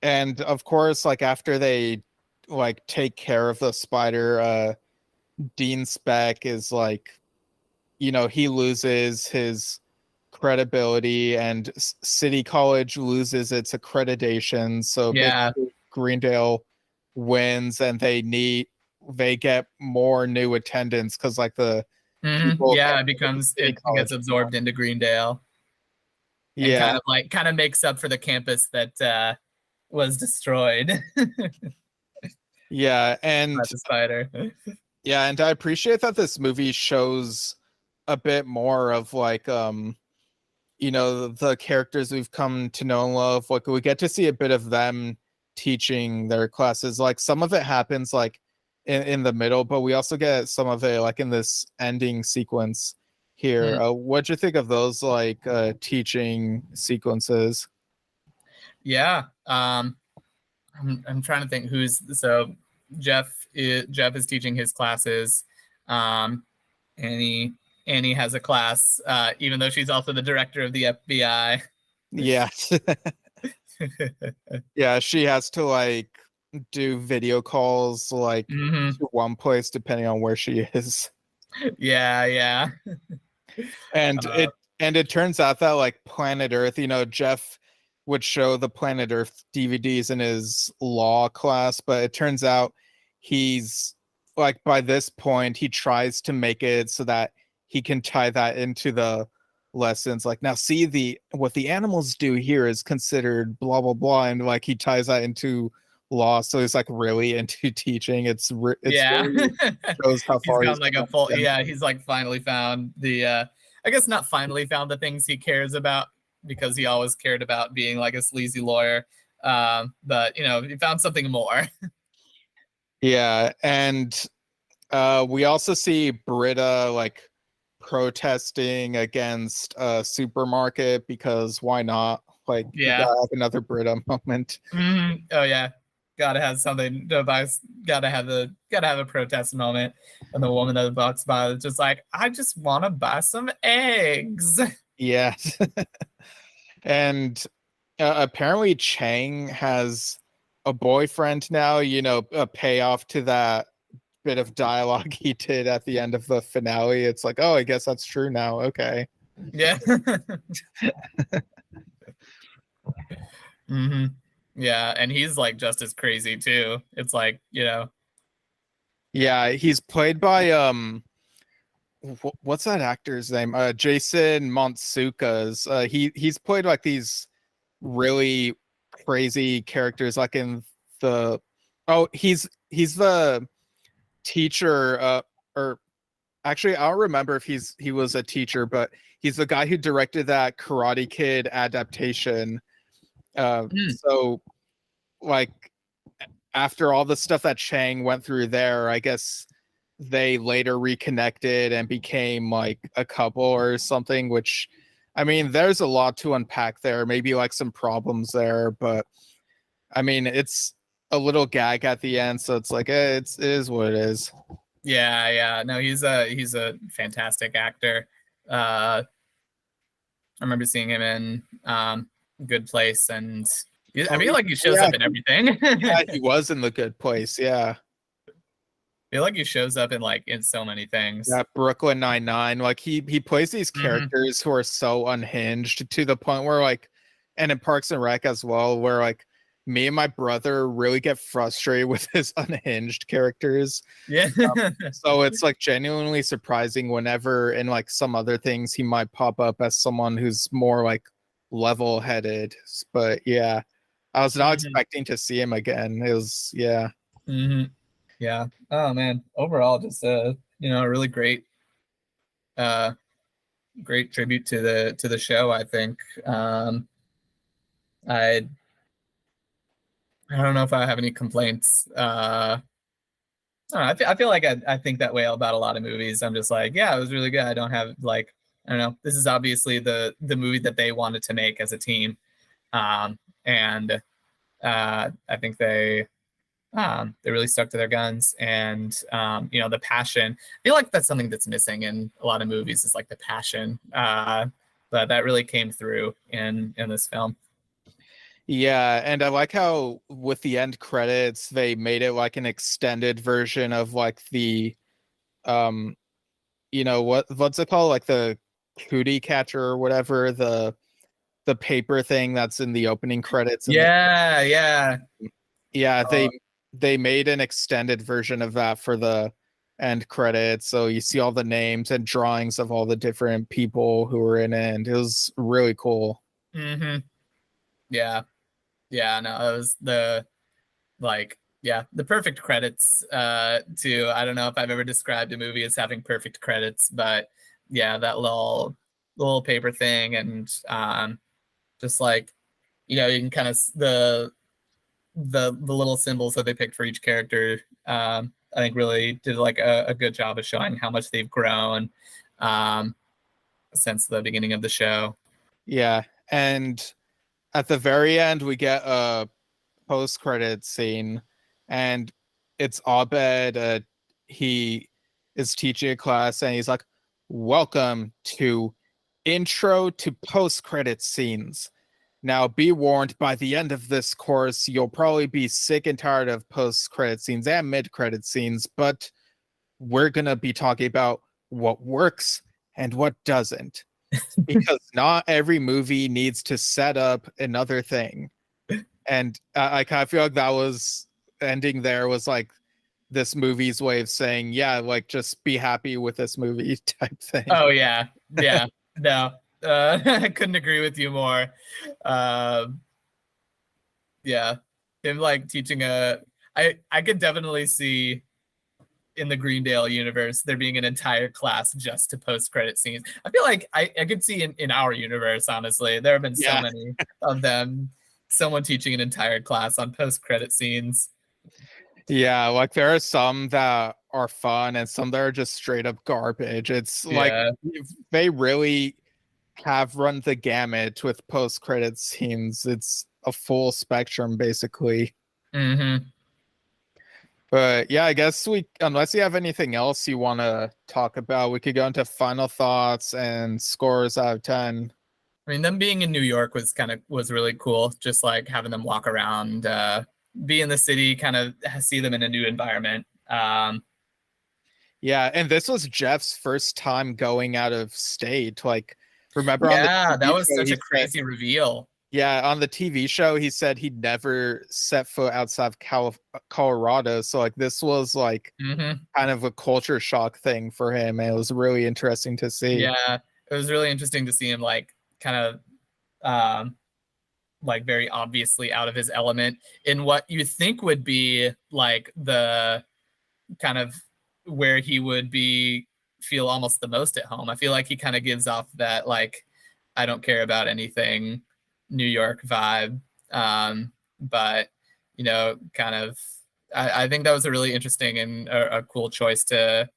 And of course, like after they like take care of the spider, Dean Speck is like, he loses his credibility and City College loses its accreditation. So Yeah. basically Greendale wins and they get more new attendance because like the people it gets absorbed into Greendale. And kind of makes up for the campus that was destroyed. Yeah, and by the spider. Yeah, and I appreciate that this movie shows a bit more of like the characters we've come to know and love. Like we get to see a bit of them teaching their classes. Like some of it happens like in the middle, but we also get some of it like in this ending sequence here. What'd you think of those like teaching sequences? Yeah. I'm trying to think Jeff is teaching his classes. Annie has a class, even though she's also the director of the FBI. Yeah. Yeah, she has to like do video calls like to one place depending on where she is. Yeah. And it turns out that like Planet Earth, Jeff would show the Planet Earth DVDs in his law class, but it turns out he's like by this point he tries to make it so that he can tie that into the lessons. Like now see what the animals do here is considered blah blah blah, and like he ties that into law, so he's like really into teaching. It's really shows how far he's like a full he's like finally found the I guess not finally found the things he cares about, because he always cared about being like a sleazy lawyer, but he found something more. Yeah, and we also see Britta like protesting against a supermarket because why not? Like, you gotta have another Britta moment. Oh yeah, gotta have something to buy. Gotta have a protest moment. And the woman that walks by is just like, I just want to buy some eggs. Yes. And apparently Chang has a boyfriend now. A payoff to that bit of dialogue he did at the end of the finale. It's like, oh, I guess that's true now. Okay. Yeah. Yeah, and he's like just as crazy too. It's like, Yeah, he's played by what's that actor's name? Jason Montsukas. He's played like these really crazy characters like in the he's the teacher or actually I don't remember if he was a teacher, but he's the guy who directed that Karate Kid adaptation. So like after all the stuff that Chang went through there, I guess they later reconnected and became like a couple or something, which I mean there's a lot to unpack there, maybe like some problems there, but I mean it's a little gag at the end, so it's like it is what it is. Yeah. No, he's a fantastic actor. I remember seeing him in Good Place, and I feel like he shows up in everything. Yeah, he was in The Good Place. Yeah, I feel like he shows up in so many things. Yeah, Brooklyn Nine-Nine. Like he plays these characters who are so unhinged to the point where like, and in Parks and Rec as well, where like me and my brother really get frustrated with his unhinged characters. Yeah. So it's like genuinely surprising whenever in like some other things he might pop up as someone who's more like level-headed. But yeah, I was not Mhm. expecting to see him again. It was, yeah. Yeah. Oh man. Overall, just a really uh great tribute to the show, I think. I I don't know if I have any complaints. I don't know, I feel like I think that way about a lot of movies. I'm just like, yeah, it was really good. I don't have like, I don't know. This is obviously the movie that they wanted to make as a team. And I think they really stuck to their guns, and the passion. I feel like that's something that's missing in a lot of movies, is like the passion. But that really came through in this film. Yeah, and I like how with the end credits they made it like an extended version of like the um what's it called, like the cootie catcher or whatever, the paper thing that's in the opening credits. And Yeah, yeah. yeah, Uh, they made an extended version of that for the end credits, so you see all the names and drawings of all the different people who were in it, and it was really cool. hmm Yeah, yeah. No, it was the perfect credits. To I don't know if I've ever described a movie as having perfect credits, but yeah, that little paper thing, and just like you can kind of the little symbols that they picked for each character. I think really did like a good job of showing how much they've grown um, since the beginning of the show. Yeah, and at the very end we get a post-credit scene, and it's Abed. He is teaching a class, and he's like, "Welcome to Intro to Post-Credit Scenes. Now, be warned, by the end of this course, you'll probably be sick and tired of post-credit scenes and mid-credit scenes, but we're gonna be talking about what works and what doesn't, because not every movie needs to set up another thing." And I kind of feel like that was ending there was like this movie's way of saying, yeah, like just be happy with this movie type thing. Oh yeah, yeah. No, I couldn't agree with you more. Um, yeah, him like teaching I could definitely see in the Greendale universe there being an entire class just to post credit scenes. I feel like I could see in our universe, honestly, there have been so Yeah. many of them. Someone teaching an entire class on post credit scenes. Yeah, like there are some that are fun and some that are just straight up garbage. It's like Yeah. they really have run the gamut with post credit scenes. It's a full spectrum basically. hmm But yeah, I guess we, unless you have anything else you want to talk about, we could go into final thoughts and scores out of 10. I mean, them being in New York was really cool. Just like having them walk around, be in the city, kind of see them in a new environment. Yeah, and this was Jeff's first time going out of state. Like, remember on the Yeah, that TV was show, such he a said, crazy reveal. yeah, on the TV show, he said he'd never set foot outside of Colorado. So, like, this was like hmm kind of a culture shock thing for him. And it was really interesting to see. Yeah, it was really interesting to see him like kind of um, like very obviously out of his element in what you think would be like the kind of where he would be feel almost the most at home. I feel like he kind of gives off that like I don't care about anything New York vibe. But kind of I think that was a really interesting and a cool choice to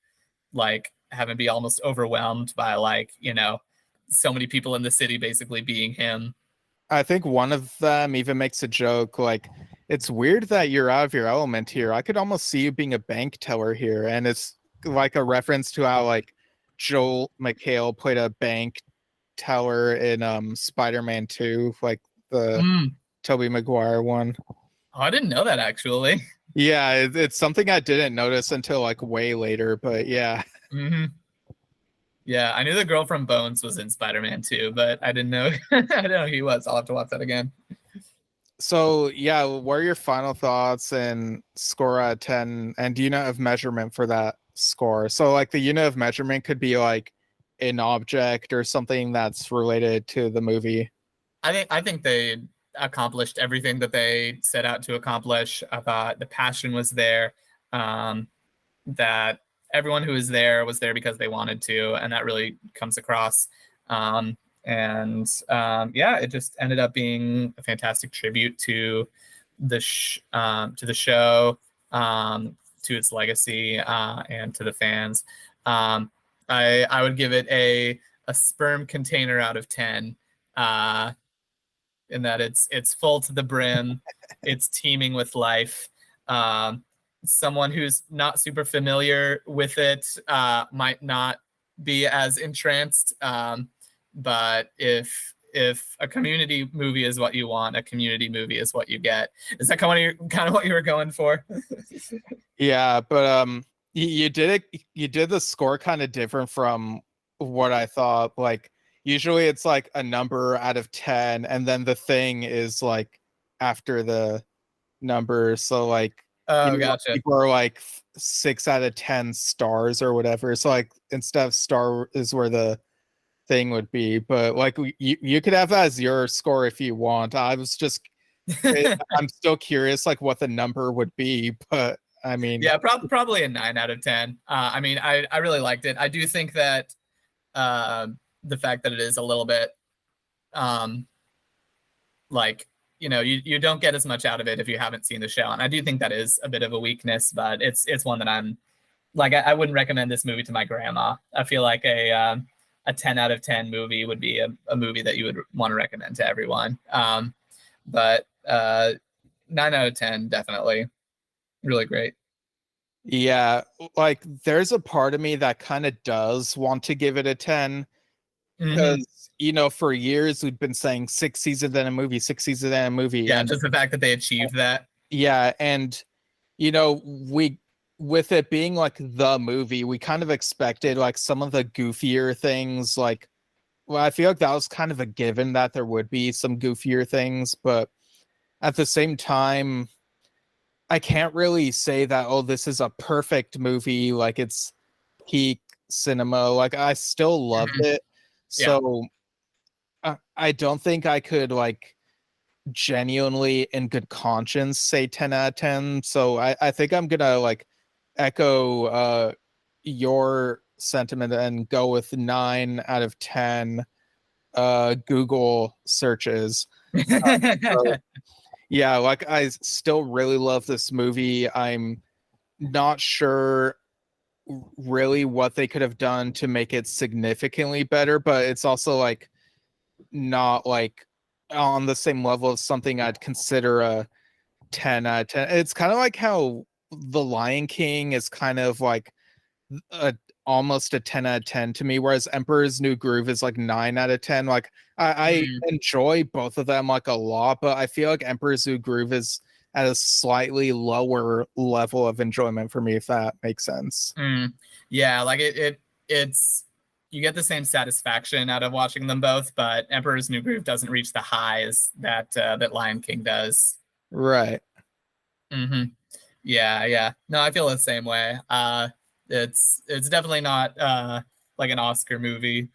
like have him be almost overwhelmed by like, so many people in the city basically being him. I think one of them even makes a joke like, it's weird that you're out of your element here. I could almost see you being a bank teller here. And it's like a reference to how like Joel McHale played a bank teller in Spider-Man 2, like the Mm. Tobey Maguire one. Oh, I didn't know that actually. Yeah, it's something I didn't notice until like way later, but yeah. hmm Yeah, I knew the girl from Bones was in Spider-Man too, but I didn't know I didn't know he was. I'll have to watch that again. So yeah, what are your final thoughts and score out of 10? And do you know of measurement for that score? So like the unit of measurement could be like an object or something that's related to the movie. I think they accomplished everything that they set out to accomplish. I thought the passion was there. That everyone who was there because they wanted to, and that really comes across. Yeah, it just ended up being a fantastic tribute to the show, to its legacy, and to the fans. I would give it a sperm container out of 10. In that it's full to the brim, it's teeming with life. Someone who's not super familiar with it might not be as entranced, but if a community movie is what you want, a community movie is what you get. Is that kind of what you were going for? Yeah, but you did it. You did the score kind of different from what I thought. Like usually it's like a number out of 10, and then the thing is like after the number. So like, Oh, gotcha. people are like 6 out of 10 stars or whatever. So like instead of star is where the thing would be. But like you could have that as your score if you want. I was just I'm still curious like what the number would be, but I mean, yeah, probably a 9 out of 10. I mean, I really liked it. I do think that the fact that it is a little bit like, you don't get as much out of it if you haven't seen the show, and I do think that is a bit of a weakness, but it's one that I'm like, I wouldn't recommend this movie to my grandma. I feel like a 10 out of 10 movie would be a movie that you would want to recommend to everyone. But 9 out of 10, definitely. Really great. yeah, like there's a part of me that kind of does want to give it a 10 because for years we've been saying 6 seasons and a movie, 6 seasons and a movie. Yeah, and just the fact that they achieved that. yeah, and we with it being like the movie, we kind of expected like some of the goofier things. Like, well, I feel like that was kind of a given that there would be some goofier things, but at the same time, I can't really say that, oh, this is a perfect movie, like it's peak cinema. Like I still loved it. Yeah. So I don't think I could like genuinely in good conscience say 10 out of 10. So I think I'm gonna like echo your sentiment and go with 9 out of 10 Google searches. So, yeah, like I still really love this movie. I'm not sure really what they could have done to make it significantly better, but it's also like not like on the same level of something I'd consider a 10 out of 10. It's kind of like how The Lion King is kind of like a almost a 10 out of 10 to me, whereas Emperor's New Groove is like 9 out of 10. Like I enjoy both of them like a lot, but I feel like Emperor's New Groove is at a slightly lower level of enjoyment for me, if that makes sense. Yeah, like it's you get the same satisfaction out of watching them both, but Emperor's New Groove doesn't reach the highs that Lion King does. Right. Yeah. No, I feel the same way. It's definitely not like an Oscar movie.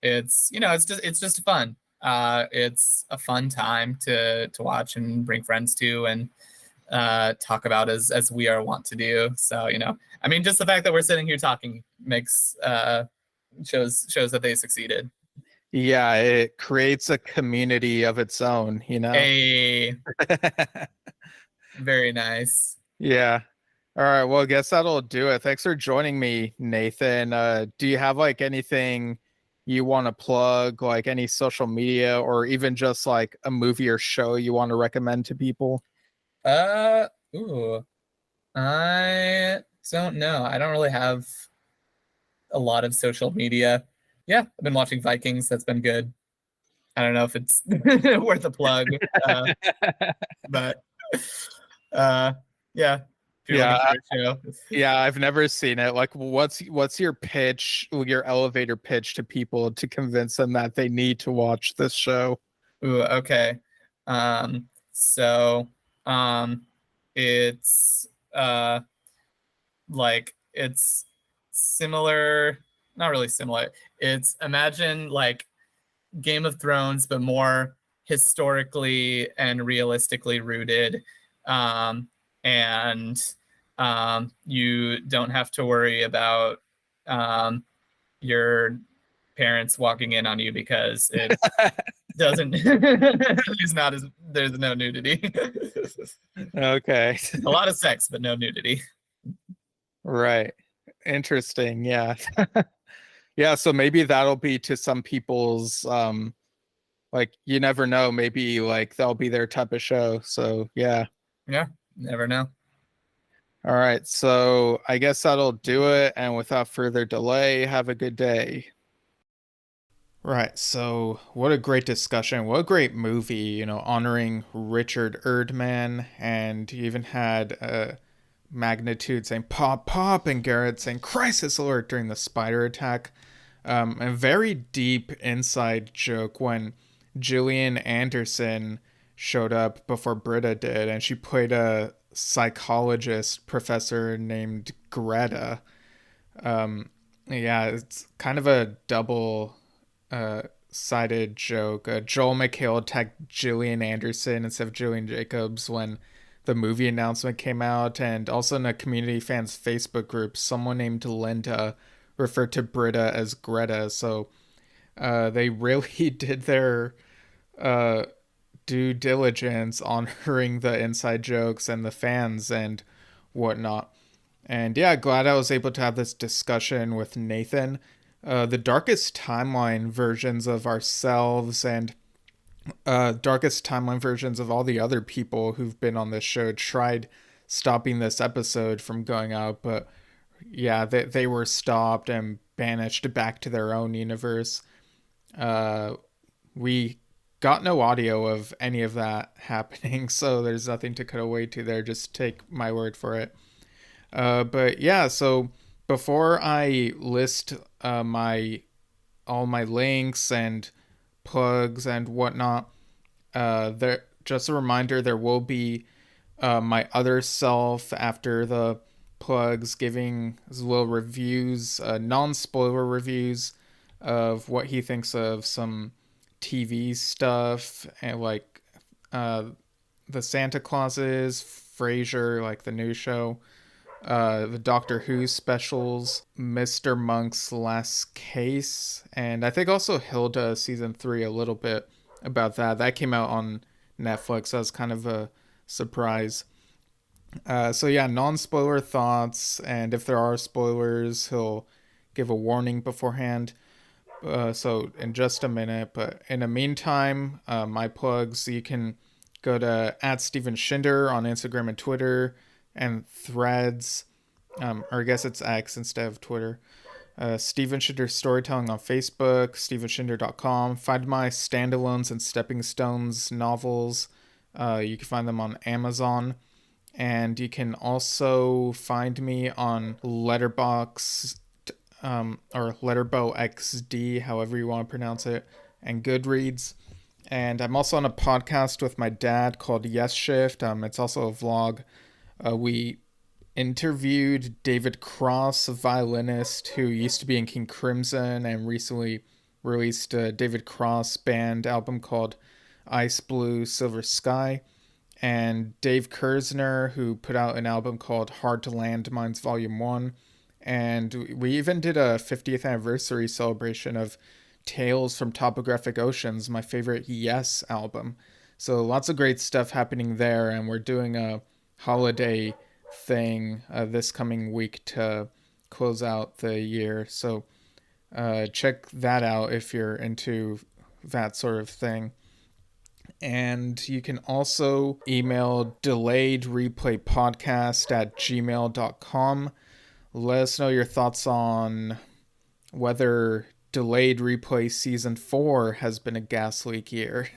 It's just fun. It's a fun time to watch and bring friends to and talk about as we are wont to do. So, I mean, just the fact that we're sitting here talking makes shows that they succeeded. Yeah, it creates a community of its own, Hey, very nice. Yeah. All right. Well, I guess that'll do it. Thanks for joining me, Nathan. Do you have like anything you want to plug, like any social media or even just like a movie or show you want to recommend to people? Ooh, I don't know. I don't really have a lot of social media. Yeah, I've been watching Vikings. That's been good. I don't know if it's worth a plug, but yeah. Yeah, I've never seen it. Like, what's your pitch, your elevator pitch to people to convince them that they need to watch this show? Ooh, okay. So it's like it's similar, not really similar. It's imagine like Game of Thrones, but more historically and realistically rooted. And you don't have to worry about your parents walking in on you because it doesn't it's not as there's no nudity. Okay. A lot of sex, but no nudity. Right. Interesting. Yeah. Yeah, so maybe that'll be to some people's like, you never know, maybe like that'll be their type of show. So yeah. Yeah, never know. All right, so I guess that'll do it, and without further delay, have a good day. Right, so what a great discussion. What a great movie, you know, honoring Richard Erdman, and you even had Magnitude saying pop, pop, and Garrett saying crisis alert during the spider attack. A very deep inside joke when Gillian Anderson showed up before Britta did, and she played a psychologist professor named Greta. Yeah, it's kind of a double sided joke. Joel McHale attacked Gillian Anderson instead of Gillian Jacobs when the movie announcement came out, and also in a community fans Facebook group, someone named Linda referred to Britta as Greta. So they really did their due diligence honoring the inside jokes and the fans and whatnot. And yeah, glad I was able to have this discussion with Nathan. The darkest timeline versions of ourselves and darkest timeline versions of all the other people who've been on this show tried stopping this episode from going out, but yeah, they were stopped and banished back to their own universe. We got no audio of any of that happening, so there's nothing to cut away to there. Just take my word for it. But yeah, so before I list my all my links and plugs and whatnot, there just a reminder there will be my other self after the plugs giving little reviews, non-spoiler reviews of what he thinks of some TV stuff and like the Santa Clauses, Frasier, like the new show, the Doctor Who specials, Mr. Monk's Last Case, and I think also Hilda season 3 a little bit about that. That came out on Netflix. That was kind of a surprise. So yeah, non-spoiler thoughts, and if there are spoilers, he'll give a warning beforehand. So in just a minute, but in the meantime, my plugs, you can go to @StevenShinder on Instagram and Twitter and Threads, or I guess it's X instead of Twitter. Steven Shinder Storytelling on Facebook, stevenshinder.com. Find my standalones and stepping stones novels. You can find them on Amazon. And you can also find me on Letterboxd, or Letterboxd, however you want to pronounce it, and Goodreads. And I'm also on a podcast with my dad called Yesshift. It's also a vlog. We interviewed David Cross, a violinist who used to be in King Crimson and recently released a David Cross band album called Ice Blue Silver Sky, and Dave Kersner, who put out an album called Hard to Landmines Volume 1. And we even did a 50th anniversary celebration of Tales from Topographic Oceans, my favorite Yes album. So lots of great stuff happening there, and we're doing a holiday thing this coming week to close out the year. So check that out if you're into that sort of thing. And you can also email delayedreplaypodcast@gmail.com. Let us know your thoughts on whether Delayed Replay Season 4 has been a gas leak year.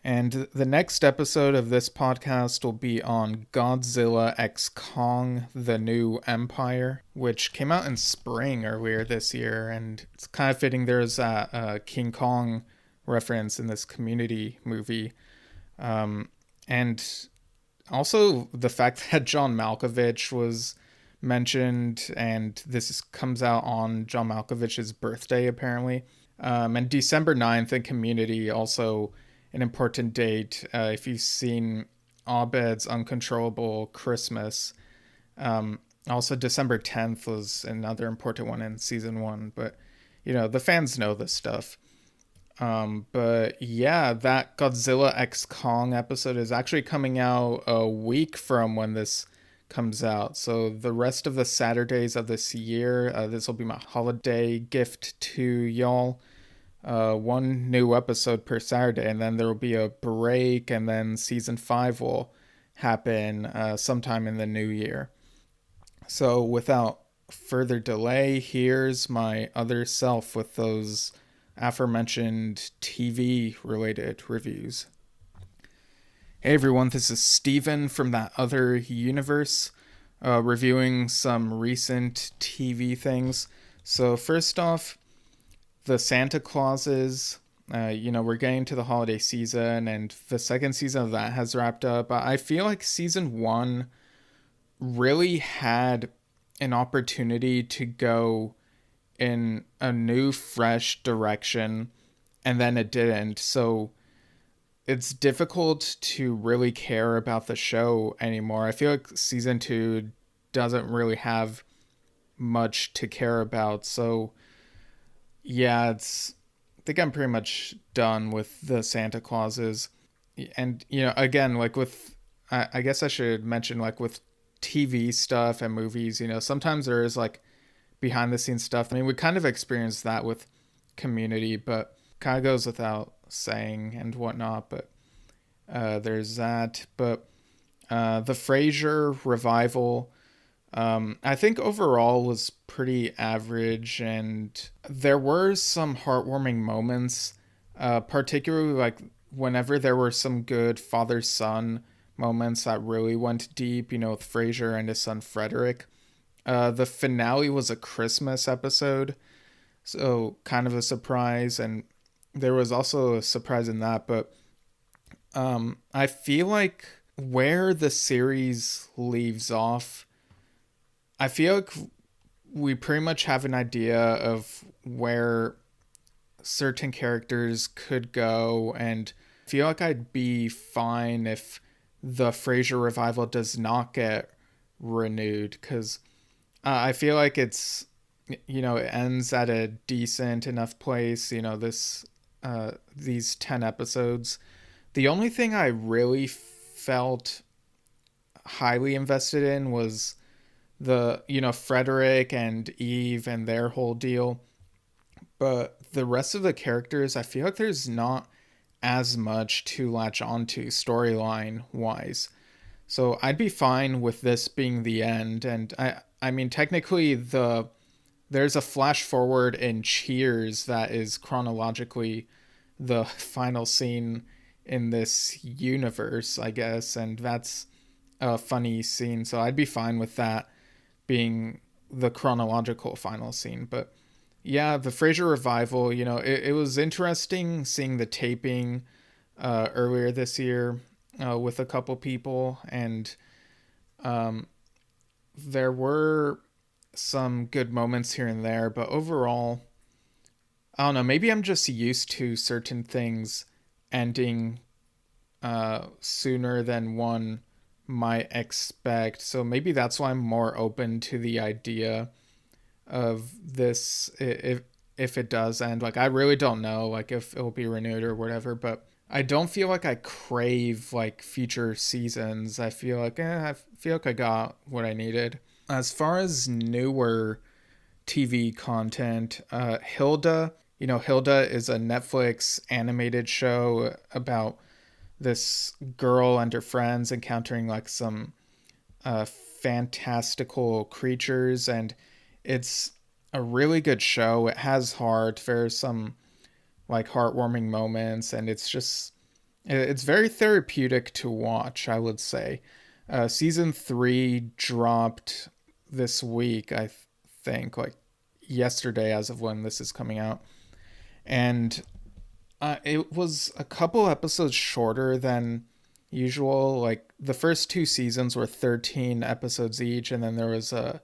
And the next episode of this podcast will be on Godzilla x Kong, The New Empire, which came out in spring earlier this year. And it's kind of fitting there's a King Kong reference in this Community movie. And also the fact that John Malkovich was mentioned, and this comes out on John Malkovich's birthday apparently. And December 9th in Community, also an important date. If you've seen Abed's Uncontrollable Christmas, also December 10th was another important one in season one. But, the fans know this stuff. But yeah, that Godzilla X Kong episode is actually coming out a week from when this comes out. So the rest of the Saturdays of this year, this will be my holiday gift to y'all. One new episode per Saturday, and then there will be a break, and then season 5 will happen sometime in the new year. So without further delay, here's my other self with those aforementioned TV related reviews. Hey everyone, this is Steven from That Other Universe, reviewing some recent TV things. So first off, the Santa Clauses. We're getting to the holiday season, and the second season of that has wrapped up. I feel like season 1 really had an opportunity to go in a new, fresh direction, and then it didn't. So it's difficult to really care about the show anymore. I feel like season 2 doesn't really have much to care about. So yeah, I think I'm pretty much done with the Santa Clauses. And again, like with I guess I should mention, like with TV stuff and movies, sometimes there is like behind the scenes stuff. I mean, we kind of experienced that with Community, but kind of goes without saying and whatnot. But there's that. But the Frasier revival, I think overall was pretty average, and there were some heartwarming moments, particularly like whenever there were some good father-son moments that really went deep, with Frasier and his son Frederick. The finale was a Christmas episode, so kind of a surprise, and there was also a surprise in that, but I feel like where the series leaves off, I feel like we pretty much have an idea of where certain characters could go, and I feel like I'd be fine if the Frasier revival does not get renewed, because I feel like it ends at a decent enough place. These 10 episodes. The only thing I really felt highly invested in was the Frederick and Eve and their whole deal, but the rest of the characters, I feel like there's not as much to latch onto storyline wise. So I'd be fine with this being the end. And I mean, technically there's a flash forward in Cheers that is chronologically the final scene in this universe, I guess, and that's a funny scene. So I'd be fine with that being the chronological final scene. But yeah, the Frasier revival, it was interesting seeing the taping earlier this year with a couple people, and there were some good moments here and there, but overall, I don't know, maybe I'm just used to certain things ending sooner than one might expect. So maybe that's why I'm more open to the idea of this if it does end. Like, I really don't know, like, if it'll be renewed or whatever, but I don't feel like I crave like future seasons. I feel like I got what I needed. As far as newer TV content, Hilda, Hilda is a Netflix animated show about this girl and her friends encountering like some fantastical creatures, and it's a really good show. It has heart. There's some like heartwarming moments, and it's very therapeutic to watch, I would say. Season 3 dropped this week, I think, like yesterday as of when this is coming out. And it was a couple episodes shorter than usual. Like the first 2 seasons were 13 episodes each, and then there was a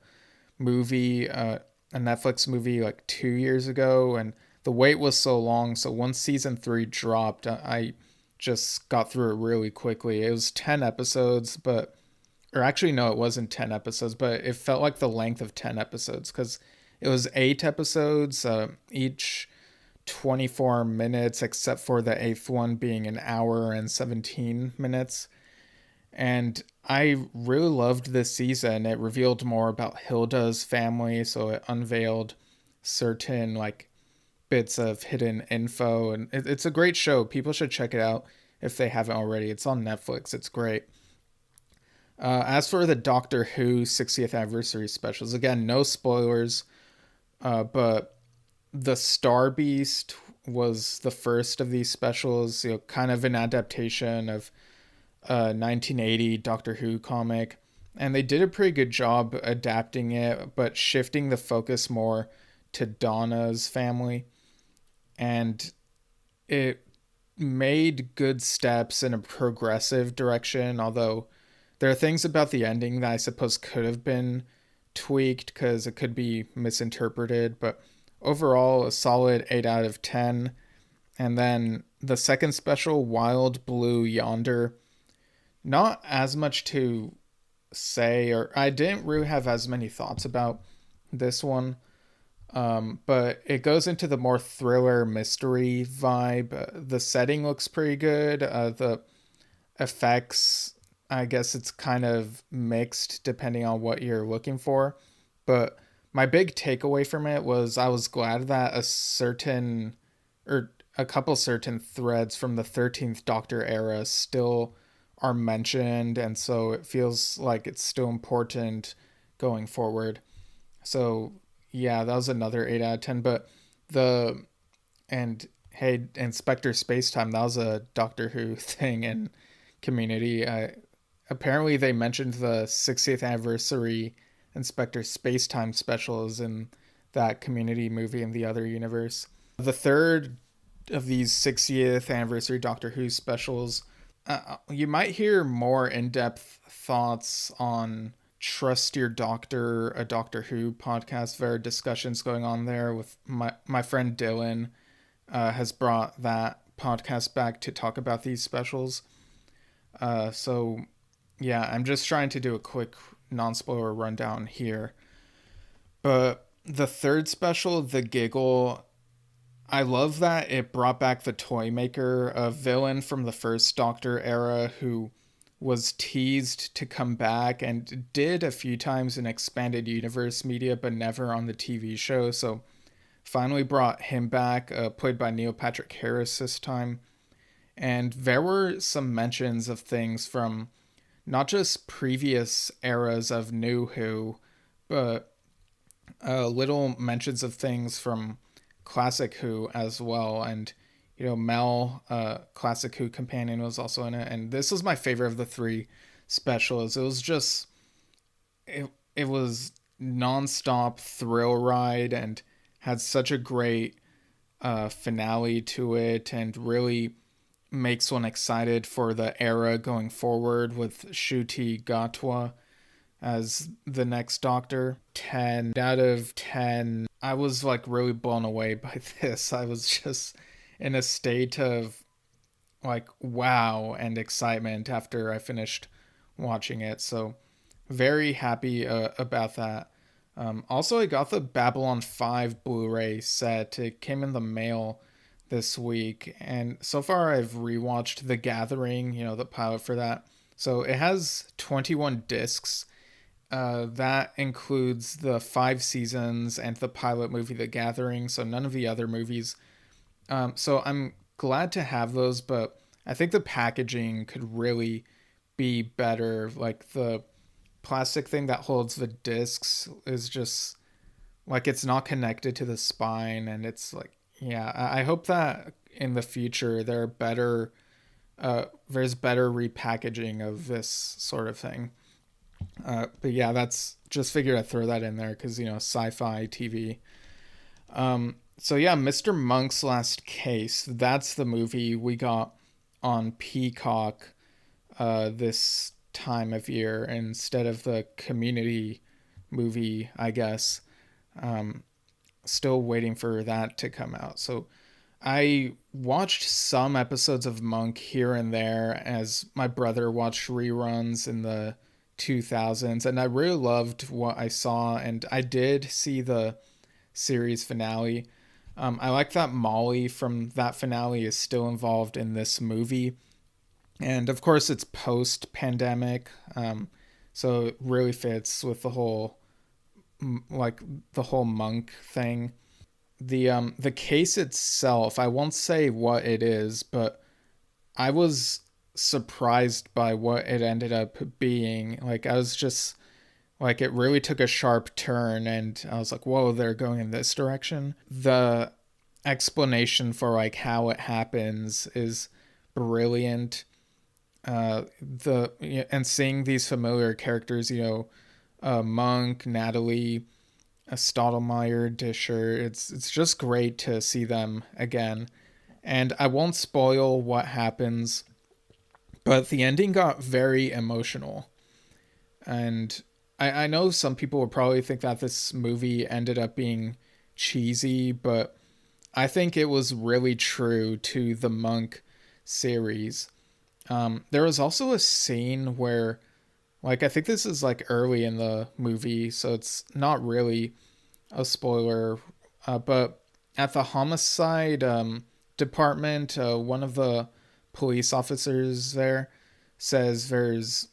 movie, a Netflix movie like 2 years ago, and the wait was so long. So once season 3 dropped, I just got through it really quickly. It was 10 episodes, but, or actually, no, it wasn't 10 episodes, but it felt like the length of 10 episodes because it was 8 episodes, each 24 minutes, except for the eighth one being an hour and 17 minutes. And I really loved this season. It revealed more about Hilda's family, so it unveiled certain like bits of hidden info, and it's a great show. People should check it out if they haven't already. It's on Netflix. It's great. As for the Doctor Who 60th anniversary specials, again, no spoilers, but the Star Beast was the first of these specials, kind of an adaptation of 1980 Doctor Who comic, and they did a pretty good job adapting it, but shifting the focus more to Donna's family, and it made good steps in a progressive direction, although there are things about the ending that I suppose could have been tweaked because it could be misinterpreted, but overall, a solid 8 out of 10. And then the second special, Wild Blue Yonder, not as much to say, or I didn't really have as many thoughts about this one. But it goes into the more thriller mystery vibe. The setting looks pretty good. The effects, I guess it's kind of mixed depending on what you're looking for. But my big takeaway from it was I was glad that a couple certain threads from the 13th Doctor era still are mentioned. And so it feels like it's still important going forward. So yeah, that was another 8 out of 10. But the, and hey, Inspector Spacetime, that was a Doctor Who thing in Community. Apparently they mentioned the 60th anniversary Inspector Spacetime specials in that Community movie in the other universe. The third of these 60th anniversary Doctor Who specials, you might hear more in-depth thoughts on Trust Your Doctor, a Doctor Who podcast. There are discussions going on there with my friend Dylan, has brought that podcast back to talk about these specials. So yeah, I'm just trying to do a quick non-spoiler rundown here. But the third special, The Giggle, I love that it brought back the Toymaker, a villain from the first Doctor era who was teased to come back and did a few times in expanded universe media, but never on the TV show. So finally brought him back, played by Neil Patrick Harris this time. And there were some mentions of things from not just previous eras of New Who, but little mentions of things from Classic Who as well. And Mel, Classic Who companion, was also in it, and this was my favorite of the three specials. It was just it was nonstop thrill ride and had such a great finale to it, and really makes one excited for the era going forward with Ncuti Gatwa as the next Doctor. 10 out of 10. I was like really blown away by this. I was just in a state of like wow and excitement after I finished watching it. So very happy about that. Also, I got the Babylon 5 Blu-ray set. It came in the mail this week, and so far I've rewatched The Gathering, the pilot for that. So it has 21 discs. That includes the 5 seasons and the pilot movie The Gathering, so none of the other movies. So I'm glad to have those, but I think the packaging could really be better. Like the plastic thing that holds the discs is just like it's not connected to the spine, and it's like, yeah, I hope that in the future there's better repackaging of this sort of thing. But yeah, that's just figured I'd throw that in there because sci-fi TV. So yeah, Mr. Monk's Last Case, that's the movie we got on Peacock this time of year instead of the Community movie, I guess. still waiting for that to come out. So I watched some episodes of Monk here and there as my brother watched reruns in the 2000s, and I really loved what I saw. And I did see the series finale. I like that Molly from that finale is still involved in this movie. And of course, it's post pandemic. So it really fits with like the whole Monk thing. The case itself, I won't say what it is, but I was surprised by what it ended up being. Like I was just like it really took a sharp turn and I was like, "Whoa, they're going in this direction." The explanation for like how it happens is brilliant. And seeing these familiar characters, Monk, Natalie, Stottlemyre, Disher. It's just great to see them again. And I won't spoil what happens, but the ending got very emotional. And I know some people would probably think that this movie ended up being cheesy, but I think it was really true to the Monk series. There was also a scene where, like, I think this is like early in the movie, so it's not really a spoiler, but at the homicide department, one of the police officers there says there's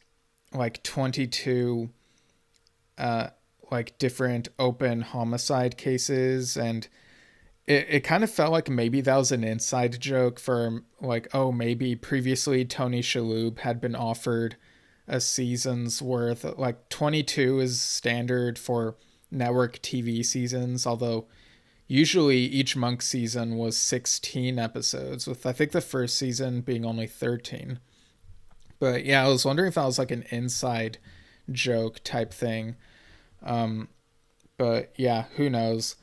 like 22 uh, like different open homicide cases, and it kind of felt like maybe that was an inside joke for like, oh, maybe previously Tony Shalhoub had been offered a season's worth. Like 22 is standard for network TV seasons, although usually each Monk season was 16 episodes, with I think the first season being only 13. But yeah, I was wondering if that was like an inside joke type thing. Um, but yeah, who knows?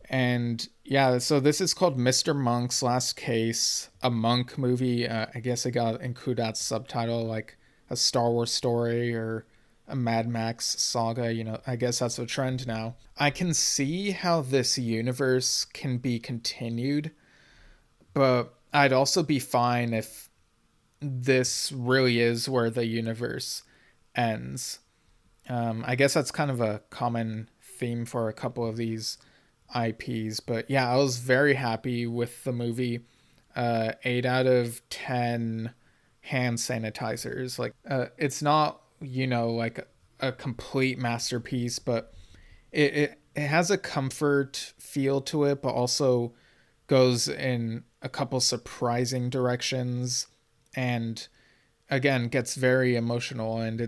And yeah, so this is called Mr. Monk's Last Case, a Monk movie. I guess I got to include that subtitle, like a Star Wars story or a Mad Max saga. I guess that's a trend now. I can see how this universe can be continued, but I'd also be fine if this really is where the universe ends. I guess that's kind of a common theme for a couple of these IPs, but yeah, I was very happy with the movie. 8 out of 10 hand sanitizers. Like, it's not like a complete masterpiece, but it has a comfort feel to it, but also goes in a couple surprising directions, and again gets very emotional. And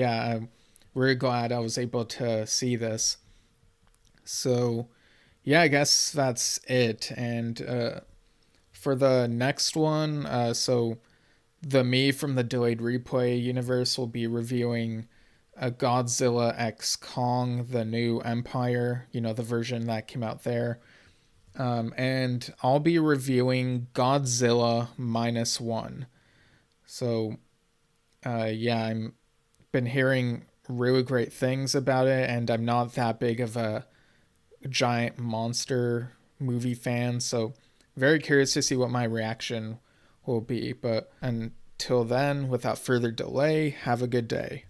I'm really glad I was able to see this. So yeah, I guess that's it. And for the next one, so the me from the delayed replay universe will be reviewing Godzilla X Kong, the new Empire, the version that came out there. And I'll be reviewing Godzilla -1. So, yeah, I'm been hearing really great things about it, and I'm not that big of a giant monster movie fan, so very curious to see what my reaction will be. But until then, without further delay, have a good day.